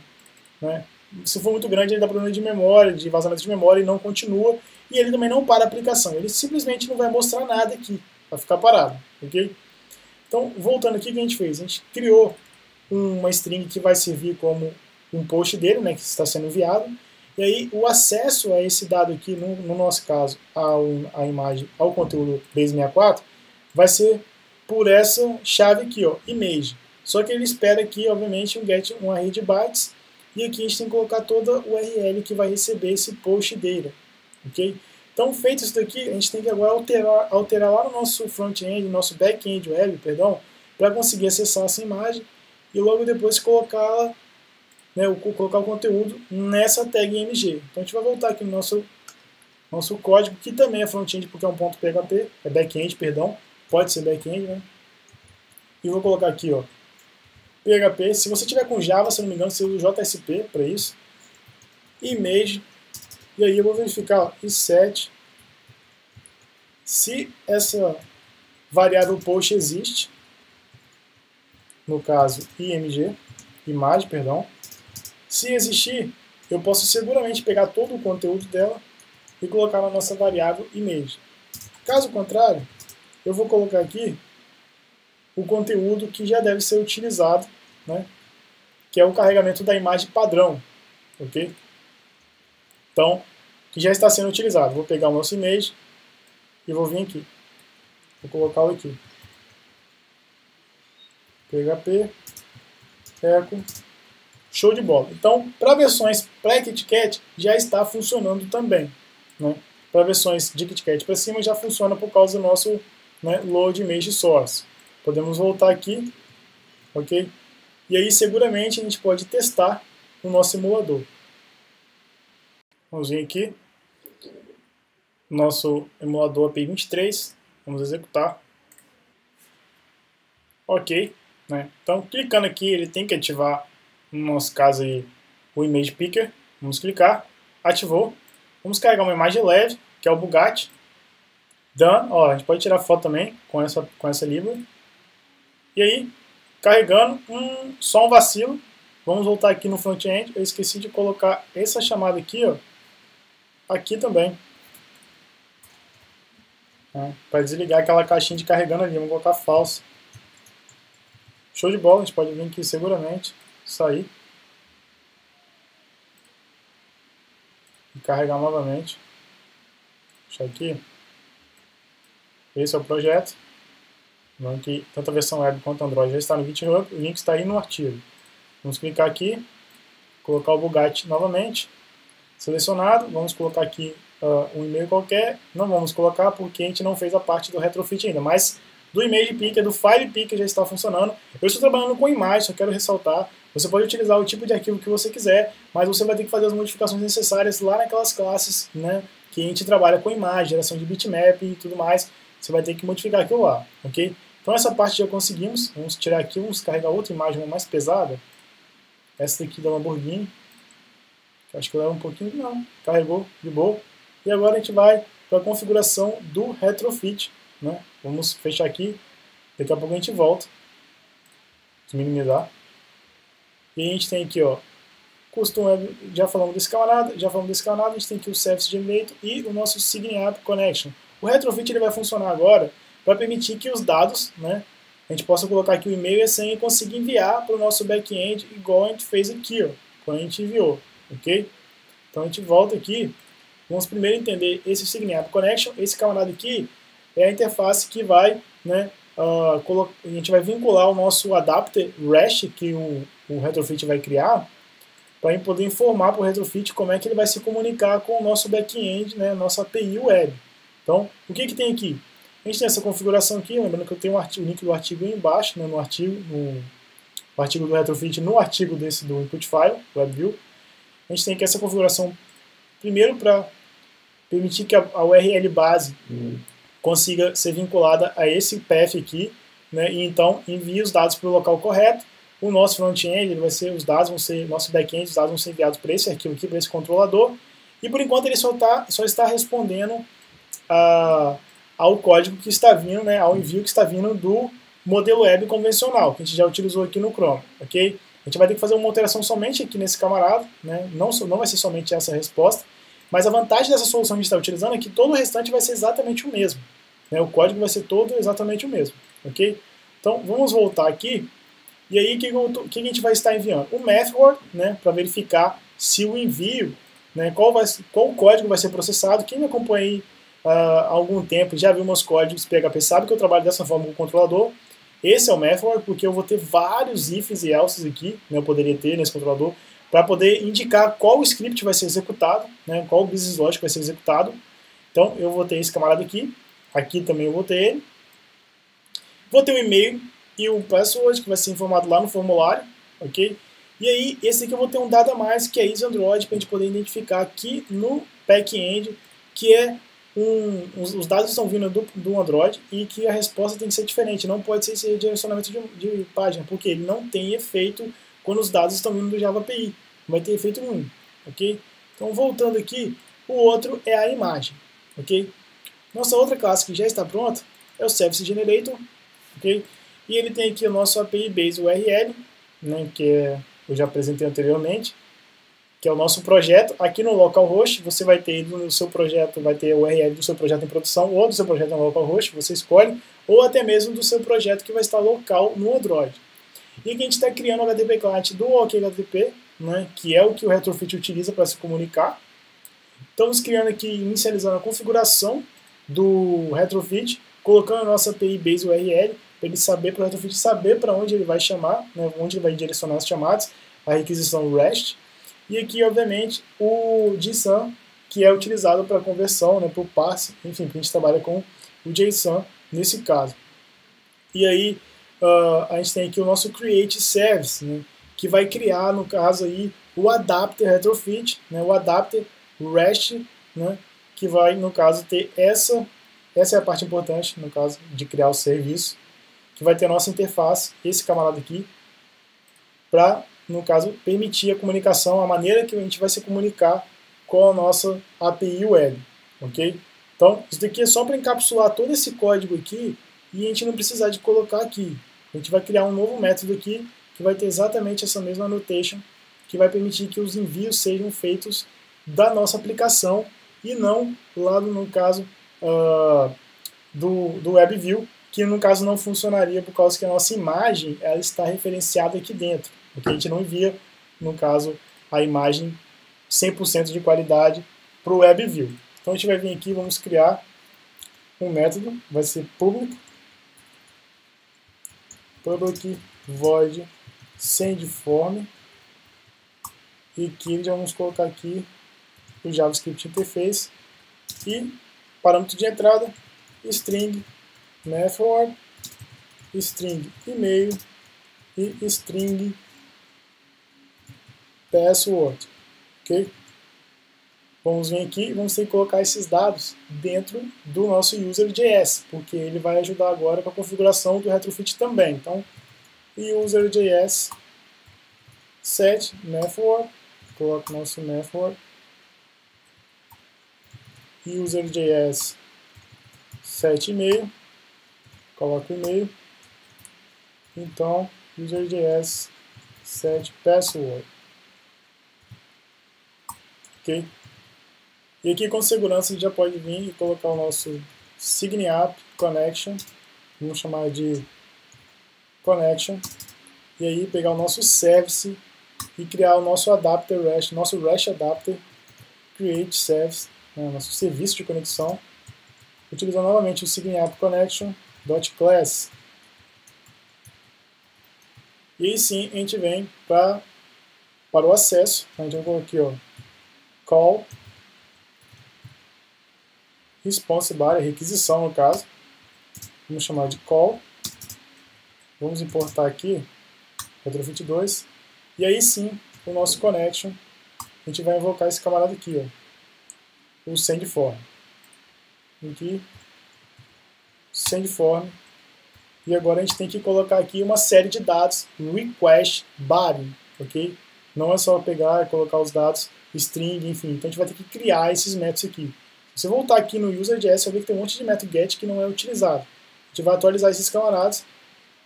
né? Se for muito grande, ele dá problema de memória, de vazamento de memória, e não continua. E ele também não para a aplicação. Ele simplesmente não vai mostrar nada aqui, vai ficar parado, ok? Então, voltando aqui, o que a gente fez? A gente criou uma string que vai servir como um post dele, né, que está sendo enviado. E aí, o acesso a esse dado aqui, no nosso caso, a imagem, ao conteúdo base64, vai ser por essa chave aqui, ó, image. Só que ele espera aqui, obviamente, um array de bytes. E aqui a gente tem que colocar toda a URL que vai receber esse post data, ok? Então, feito isso daqui, a gente tem que agora alterar lá no nosso front-end, nosso back-end web, perdão, para conseguir acessar essa imagem e logo depois colocá-la, né, colocar o conteúdo nessa tag img. Então a gente vai voltar aqui no nosso código, que também é front-end porque é um ponto .php, é back-end, perdão, pode ser back-end, né? E vou colocar aqui, ó, PHP, se você tiver com Java, se não me engano, você usa o JSP para isso. Image, e aí eu vou verificar, ó, e set se essa variável post existe, no caso img, imagem, perdão. Se existir, eu posso seguramente pegar todo o conteúdo dela e colocar na nossa variável image. Caso contrário, eu vou colocar aqui o conteúdo que já deve ser utilizado, né, que é o carregamento da imagem padrão, ok? Então, que já está sendo utilizado. Vou pegar o nosso image e vou vir aqui. Vou colocá-lo aqui. PHP, echo, show de bola. Então, para versões pré-KitKat já está funcionando também, né? Para versões de KitKat para cima já funciona por causa do nosso, né, load image source. Podemos voltar aqui, ok? E aí seguramente a gente pode testar o nosso emulador. Vamos vir aqui, nosso emulador API 23, vamos executar. Ok, né? Então clicando aqui ele tem que ativar, no nosso caso aí, o Image Picker. Vamos clicar, ativou. Vamos carregar uma imagem leve, que é o Bugatti. Done, ó, a gente pode tirar foto também com essa libra. E aí, carregando, só um vacilo, Vamos voltar aqui no front-end. Eu esqueci de colocar essa chamada aqui, ó, aqui também. Para desligar aquela caixinha de carregando ali, vamos colocar false. Show de bola, a gente pode vir aqui seguramente, sair e carregar novamente. Deixa aqui. Esse é o projeto. Vamos aqui, tanto a versão web quanto Android já está no GitHub, o link está aí no artigo. Vamos clicar aqui, colocar o Bugatti novamente, selecionado, vamos colocar aqui um e-mail qualquer, não vamos colocar porque a gente não fez a parte do retrofit ainda, mas do Image Picker, do File Picker já está funcionando. Eu estou trabalhando com imagem, só quero ressaltar, você pode utilizar o tipo de arquivo que você quiser, mas você vai ter que fazer as modificações necessárias lá naquelas classes, né, que a gente trabalha com imagem, geração de bitmap e tudo mais, você vai ter que modificar aquilo lá, ok? Então essa parte já conseguimos, vamos tirar aqui, vamos carregar outra imagem mais pesada, essa daqui da Lamborghini, que acho que leva um pouquinho, não, carregou de boa, e agora a gente vai para a configuração do retrofit, né? Vamos fechar aqui, daqui a pouco a gente volta, vamos minimizar, e a gente tem aqui, ó, Custom Web, já falamos desse camarada, a gente tem aqui o Service Generator e o nosso Sign App Connection. O retrofit ele vai funcionar agora para permitir que os dados, né, a gente possa colocar aqui o e-mail e a senha e conseguir enviar para o nosso back-end igual a gente fez aqui, ó, quando a gente enviou, ok? Então a gente volta aqui, vamos primeiro entender esse Sign App Connection, esse camarada aqui é a interface que vai, né, a gente vai vincular o nosso adapter REST que o retrofit vai criar, para poder informar para o retrofit como é que ele vai se comunicar com o nosso back-end, né, nossa API web. Então, o que tem aqui? A gente tem essa configuração aqui, lembrando que eu tenho o link do artigo aí embaixo, né, no artigo do retrofit, no artigo desse do input file, WebView. A gente tem aqui essa configuração, primeiro para permitir que a URL base consiga ser vinculada a esse path aqui, né, e então envie os dados para o local correto. O nosso front-end, os dados vão ser, nosso back-end, os dados vão ser enviados para esse arquivo aqui, para esse controlador, e por enquanto ele só está respondendo ao código que está vindo, né, ao envio que está vindo do modelo web convencional, que a gente já utilizou aqui no Chrome, ok? A gente vai ter que fazer uma alteração somente aqui nesse camarada, né, não vai ser somente essa resposta, mas a vantagem dessa solução que a gente está utilizando é que todo o restante vai ser exatamente o mesmo, né, o código vai ser todo exatamente o mesmo, ok? Então, vamos voltar aqui. E aí, o que a gente vai estar enviando? O method, né, para verificar se o envio, né, qual código vai ser processado. Quem me acompanha aí há algum tempo já viu meus códigos PHP, sabe que eu trabalho dessa forma com o controlador. Esse é o method, porque eu vou ter vários ifs e elses aqui, né, eu poderia ter nesse controlador, para poder indicar qual script vai ser executado, né, qual business logic vai ser executado. Então, eu vou ter esse camarada aqui também eu vou ter ele. Vou ter o e-mail e o password, que vai ser informado lá no formulário, ok? E aí, esse aqui eu vou ter um dado a mais, que é Easy Android, para a gente poder identificar aqui no back-end, que é os dados estão vindo do Android e que a resposta tem que ser diferente, não pode ser esse direcionamento de página, porque ele não tem efeito quando os dados estão vindo do Java API, não vai ter efeito nenhum, ok? Então, voltando aqui, o outro é a imagem, ok? Nossa outra classe que já está pronta é o Service Generator, ok? E ele tem aqui o nosso API Base URL, né, que eu já apresentei anteriormente, que é o nosso projeto. Aqui no localhost, você vai ter no seu projeto, vai ter o URL do seu projeto em produção, ou do seu projeto no localhost, você escolhe, ou até mesmo do seu projeto que vai estar local no Android. E aqui a gente está criando o HTTP client do OKHTTP, né, que é o que o retrofit utiliza para se comunicar. Estamos criando aqui, inicializando a configuração do retrofit, colocando a nossa API Base URL, para ele saber, para o retrofit saber para onde ele vai chamar, né, onde ele vai direcionar as chamadas, a requisição REST, e aqui, obviamente, o JSON, que é utilizado para conversão, né, para o parse, enfim, a gente trabalha com o JSON nesse caso. E aí, a gente tem aqui o nosso Create Service, né, que vai criar, no caso aí, o Adapter Retrofit, né, o Adapter REST, né, que vai, no caso, ter essa é a parte importante, no caso, de criar o serviço, que vai ter a nossa interface, esse camarada aqui, para, no caso, permitir a comunicação, a maneira que a gente vai se comunicar com a nossa API web, ok? Então, isso daqui é só para encapsular todo esse código aqui e a gente não precisar de colocar aqui. A gente vai criar um novo método aqui, que vai ter exatamente essa mesma annotation, que vai permitir que os envios sejam feitos da nossa aplicação e não lá no caso do WebView, que no caso não funcionaria por causa que a nossa imagem ela está referenciada aqui dentro, porque a gente não envia, no caso, a imagem 100% de qualidade para o WebView. Então a gente vai vir aqui, vamos criar um método, vai ser public void sendForm, e aqui já vamos colocar aqui o JavaScript Interface e parâmetro de entrada string method, string e-mail e string password, ok? Vamos vir aqui e vamos ter que colocar esses dados dentro do nosso user.js, porque ele vai ajudar agora com a configuração do retrofit também. Então, user.js set method, coloca o nosso method, user.js set e-mail, coloca o e-mail, então user.js set password, ok? E aqui com segurança a gente já pode vir e colocar o nosso SignApp Connection, vamos chamar de Connection, e aí pegar o nosso service e criar o nosso adapter REST, nosso REST adapter create service, né, nosso serviço de conexão, utilizando novamente o SignApp Connection.class. E aí sim a gente vem para o acesso, a gente vai colocar aqui, ó, call response body, requisição no caso, vamos chamar de call, vamos importar aqui retrofit 2, e aí sim o nosso connection, a gente vai invocar esse camarada aqui, ó, o sendForm, aqui, sendForm, e agora a gente tem que colocar aqui uma série de dados, request body, ok? Não é só pegar e colocar os dados, string, enfim, então a gente vai ter que criar esses métodos aqui. Se você voltar aqui no user.js, você vai ver que tem um monte de método get que não é utilizado. A gente vai atualizar esses camaradas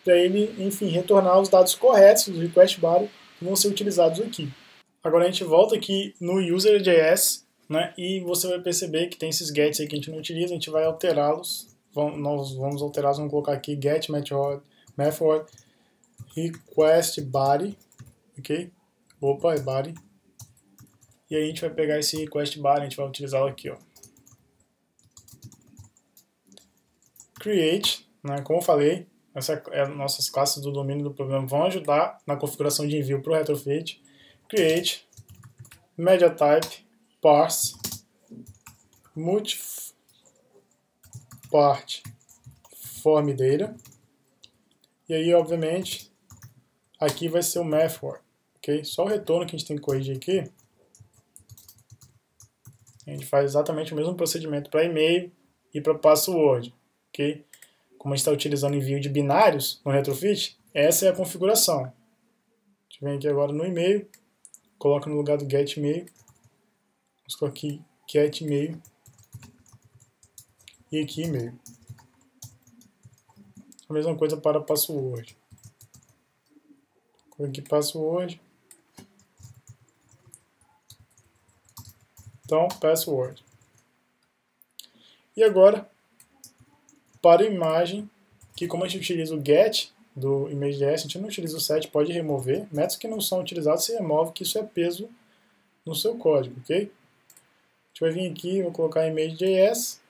para ele, enfim, retornar os dados corretos do request body que vão ser utilizados aqui. Agora a gente volta aqui no user.js, né, e você vai perceber que tem esses gets aí que a gente não utiliza, a gente vai alterá-los. Nós vamos alterá-los, vamos colocar aqui get method request body, ok? Opa, é body. E aí a gente vai pegar esse request body, a gente vai utilizá-lo aqui, ó. Create, né, como eu falei, nossas classes do domínio do programa vão ajudar na configuração de envio para o retrofit. Create, mediatype, parse, multipart form data, e aí obviamente aqui vai ser o method, ok? Só o retorno que a gente tem que corrigir aqui, a gente faz exatamente o mesmo procedimento para e-mail e para password, ok? Como a gente está utilizando envio de binários no retrofit, essa é a configuração. A gente vem aqui agora no e-mail, coloca no lugar do get e-mail, vamos colocar aqui get e-mail e aqui e-mail. A mesma coisa para password. Coloquei aqui password. Então, password. E agora, para a imagem, que como a gente utiliza o get do image.js, a gente não utiliza o set, pode remover. Métodos que não são utilizados, se remove, que isso é peso no seu código, ok? A gente vai vir aqui, vou colocar image.js,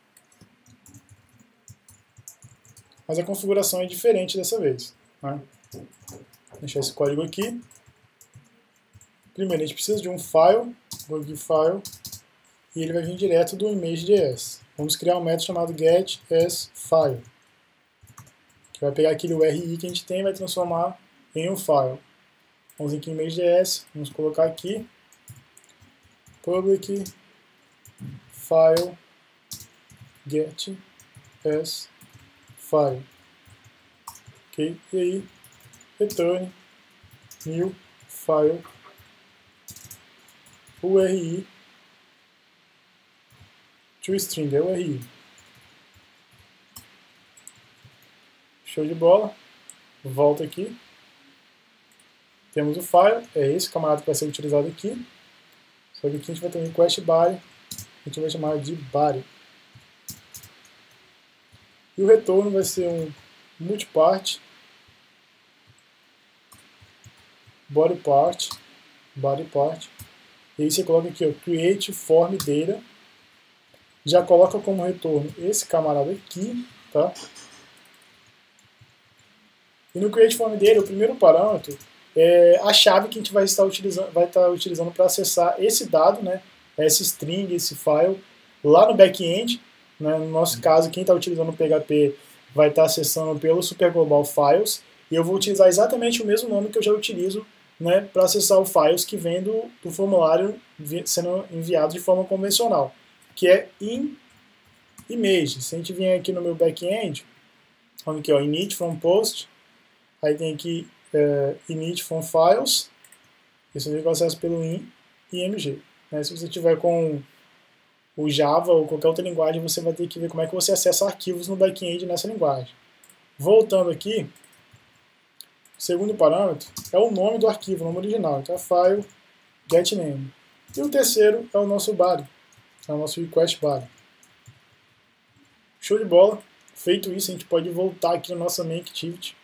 mas a configuração é diferente dessa vez, né? Vou deixar esse código aqui. Primeiro, a gente precisa de um file, vou aqui file, e ele vai vir direto do image.js. Vamos criar um método chamado getAsFile, que vai pegar aquele URI que a gente tem e vai transformar em um file. Vamos aqui em image.js, vamos colocar aqui public file getAsFile, ok? E aí return new file URI toString, é URI. Show de bola. Volta aqui. temos o file, é esse camarada que vai ser utilizado aqui. Só que aqui a gente vai ter um request body, a gente vai chamar de body. E o retorno vai ser um multipart, body part. E aí você coloca aqui, ó, create form data. Já coloca como retorno esse camarada aqui, tá? E no create form data, o primeiro parâmetro é a chave que a gente vai estar utilizando para acessar esse dado, né? Essa string, esse file, lá no back-end. Né? No nosso caso, quem está utilizando o PHP vai estar acessando pelo Super Global Files. E eu vou utilizar exatamente o mesmo nome que eu já utilizo, né, para acessar o files que vem do formulário sendo enviado de forma convencional, que é image. Se a gente vier aqui no meu back-end, onde aqui, ó, init from post, aí tem aqui init from files, isso aí eu acesso pelo img. Né? Se você tiver com o Java ou qualquer outra linguagem, você vai ter que ver como é que você acessa arquivos no back-end nessa linguagem. Voltando aqui, o segundo parâmetro é o nome do arquivo, o nome original, então é file getName. E o terceiro é o nosso body, é o nosso request body. Show de bola. Feito isso, a gente pode voltar aqui na nossa main activity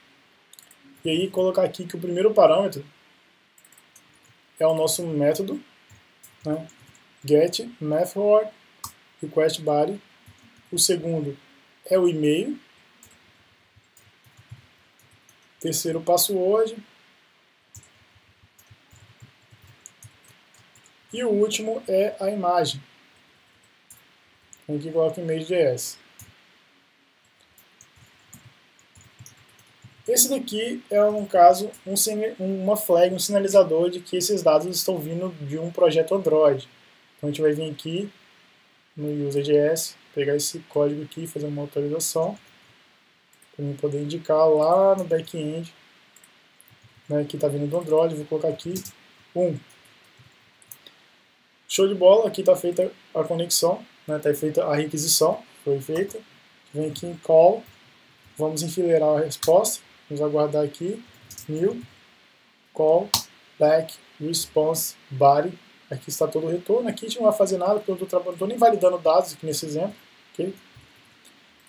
e aí colocar aqui que o primeiro parâmetro é o nosso método, né? Get method request body. O segundo é o e-mail. Terceiro, password. E o último é a imagem. Aqui coloca image.js. Esse daqui é, no caso, uma flag, um sinalizador de que esses dados estão vindo de um projeto Android. Então a gente vai vir aqui no user.js, pegar esse código aqui e fazer uma atualização para poder indicar lá no back-end, né, que está vindo do Android. Vou colocar aqui 1. Show de bola, aqui está feita a conexão, né, está feita a requisição, foi feita. Vem aqui em call, vamos enfileirar a resposta, vamos aguardar aqui, new, call, back, response, body. Aqui está todo o retorno. Aqui a gente não vai fazer nada, porque eu não estou nem validando dados aqui nesse exemplo. Okay?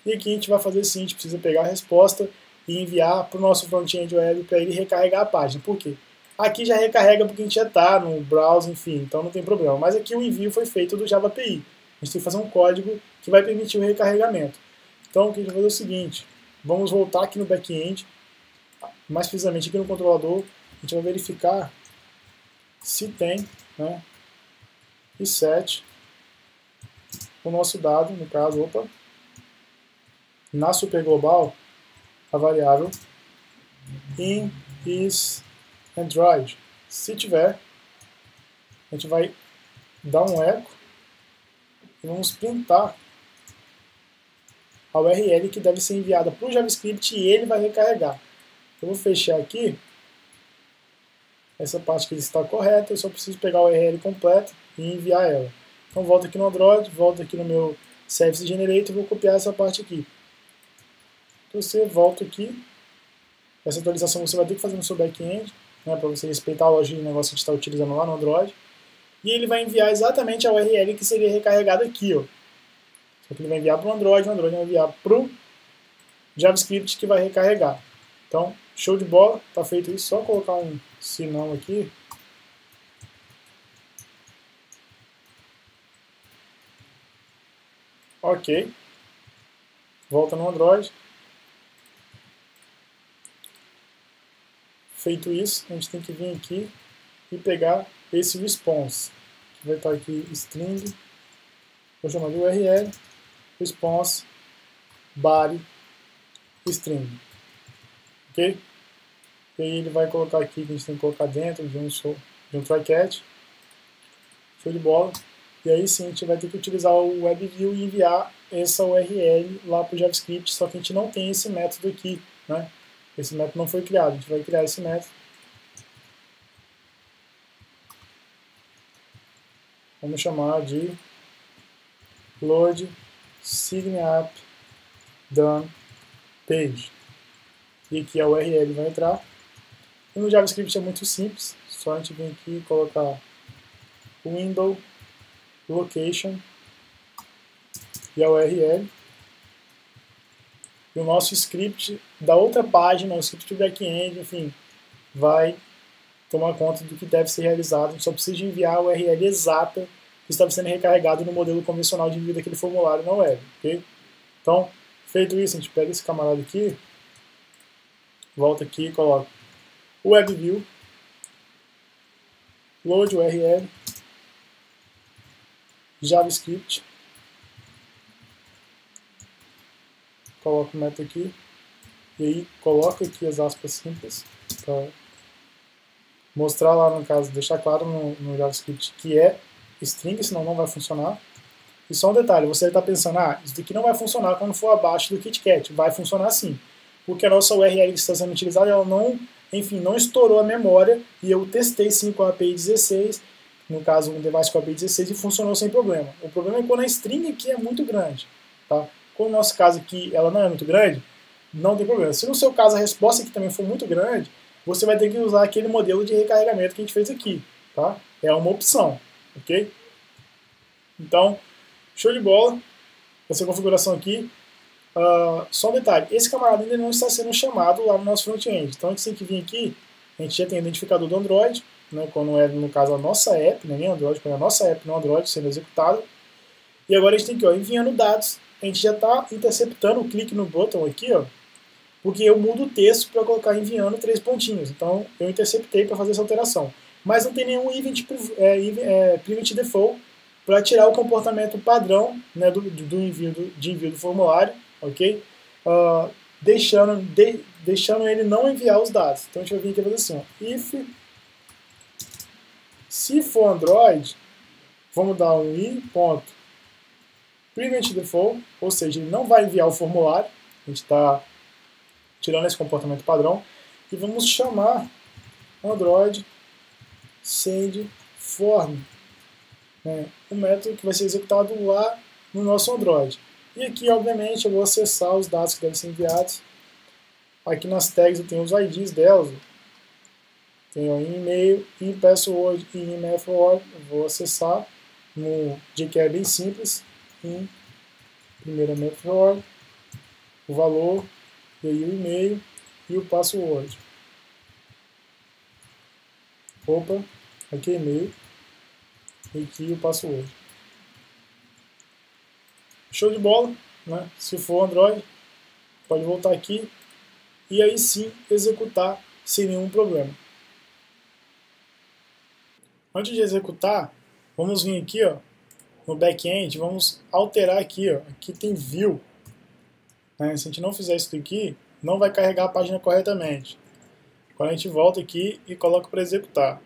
E aqui a gente vai fazer assim, a gente precisa pegar a resposta e enviar para o nosso front-end web para ele recarregar a página. Por quê? Aqui já recarrega porque a gente já está no browser, enfim, então não tem problema. Mas aqui o envio foi feito do Java API. A gente tem que fazer um código que vai permitir o recarregamento. Então o que a gente vai fazer é o seguinte, vamos voltar aqui no back-end, mais precisamente aqui no controlador, a gente vai verificar se tem, né, e set o nosso dado, no caso, na super global, a variável in is Android. Se tiver, a gente vai dar um eco e vamos printar a URL que deve ser enviada para o JavaScript e ele vai recarregar. Eu vou fechar aqui essa parte que está correta, eu só preciso pegar a URL completa e enviar ela. Então volto aqui no Android, volto aqui no meu Service Generator e vou copiar essa parte aqui. Então você volta aqui, essa atualização você vai ter que fazer no seu back-end, né, para você respeitar a lógica de negócio que a gente está utilizando lá no Android. E ele vai enviar exatamente a URL que seria recarregada aqui. Ó. Só que ele vai enviar para o Android vai enviar para o JavaScript que vai recarregar. Então, show de bola, está feito isso, só colocar um sinão aqui. Ok. Volta no Android. Feito isso, a gente tem que vir aqui e pegar esse response, que vai estar aqui string, vou chamar de URL, response, body, string. Ok? E aí ele vai colocar aqui que a gente tem que colocar dentro de um try-catch. Show de bola. E aí sim a gente vai ter que utilizar o WebView e enviar essa URL lá para o JavaScript, só que a gente não tem esse método aqui, né? Esse método não foi criado, a gente vai criar esse método. Vamos chamar de load signup done page. E aqui a URL vai entrar. E no JavaScript é muito simples, só a gente vir aqui e colocar window, location e a URL. E o nosso script da outra página, o script back-end, enfim, vai tomar conta do que deve ser realizado. A gente só precisa enviar a URL exata que estava sendo recarregado no modelo convencional de envio daquele formulário na web. Okay? Então, feito isso, a gente pega esse camarada aqui, volta aqui e coloca WebView, load URL, JavaScript, coloca o método aqui, e aí coloca aqui as aspas simples, para mostrar lá no caso, deixar claro no JavaScript que é string, senão não vai funcionar. E só um detalhe, você está pensando, isso daqui não vai funcionar quando for abaixo do KitKat. Vai funcionar sim, porque a nossa URL que está sendo utilizada, ela não, enfim, não estourou a memória, e eu testei sim com a API 16, no caso um device com a API 16, e funcionou sem problema. O problema é quando a string aqui é muito grande, tá? Como no nosso caso aqui ela não é muito grande, não tem problema. Se no seu caso a resposta aqui também for muito grande, você vai ter que usar aquele modelo de recarregamento que a gente fez aqui, tá? É uma opção, ok? Então, show de bola, essa configuração aqui. Só um detalhe, esse camarada ainda não está sendo chamado lá no nosso front-end. Então a gente tem que vir aqui, a gente já tem o identificador do Android, né, quando é, no caso, a nossa app, não é nem Android, quando é a nossa app no Android sendo executada. E agora a gente tem que, enviando dados. A gente já está interceptando o clique no botão aqui, porque eu mudo o texto para colocar enviando 3 pontinhos. Então eu interceptei para fazer essa alteração. Mas não tem nenhum event prevent default para tirar o comportamento padrão, né, do envio do formulário, ok? Deixando ele não enviar os dados. Então a gente vai vir aqui e fazer assim, if, se for Android, vamos dar um i.prevent default, ou seja, ele não vai enviar o formulário, a gente está tirando esse comportamento padrão, e vamos chamar Android send form, né, um método que vai ser executado lá no nosso Android. E aqui, obviamente, eu vou acessar os dados que devem ser enviados. Aqui nas tags eu tenho os IDs delas. Tenho em e-mail, em password e em method. Eu vou acessar no que é bem simples. Em primeira method, o valor, e aí o e-mail e o password. Opa, aqui é e-mail e aqui o password. Show de bola, né? Se for Android, pode voltar aqui e aí sim executar sem nenhum problema. Antes de executar, vamos vir aqui, no back-end, vamos alterar aqui, aqui tem view. Né? Se a gente não fizer isso aqui, não vai carregar a página corretamente. Agora a gente volta aqui e coloca para executar.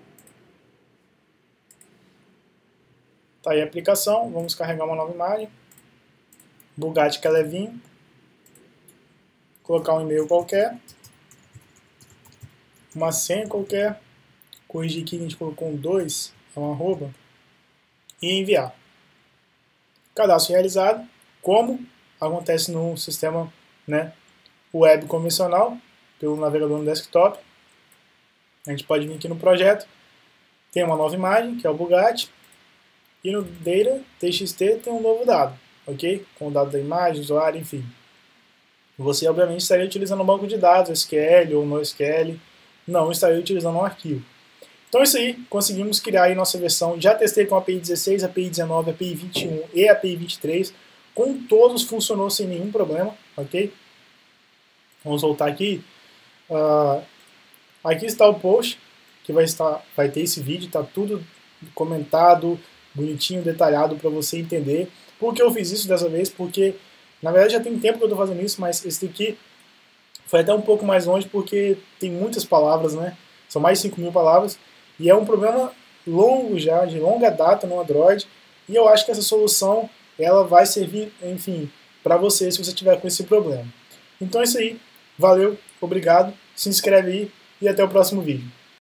Tá aí a aplicação, vamos carregar uma nova imagem. Bugatti que é levinho. Colocar um e-mail qualquer. Uma senha qualquer. Corrigir aqui, a gente colocou um 2, é um arroba. E enviar. Cadastro realizado, como acontece no sistema, né, web convencional, pelo navegador no desktop. A gente pode vir aqui no projeto, tem uma nova imagem, que é o Bugatti, e no data, txt, tem um novo dado, ok? Com o dado da imagem, usuário, enfim. Você, obviamente, estaria utilizando um banco de dados, SQL ou NoSQL, não estaria utilizando um arquivo. Então é isso aí, conseguimos criar aí nossa versão, já testei com a API 16, API 19, API 21 e API 23, com todos funcionou sem nenhum problema, ok? Vamos voltar aqui. Aqui está o post, que vai ter esse vídeo, está tudo comentado, bonitinho, detalhado para você entender. Por que eu fiz isso dessa vez? Porque, na verdade, já tem tempo que eu estou fazendo isso, mas esse daqui foi até um pouco mais longe porque tem muitas palavras, né? São mais de 5.000 palavras, e é um problema longo já, de longa data no Android, e eu acho que essa solução ela vai servir, enfim, para você se você tiver com esse problema. Então é isso aí, valeu, obrigado, se inscreve aí e até o próximo vídeo.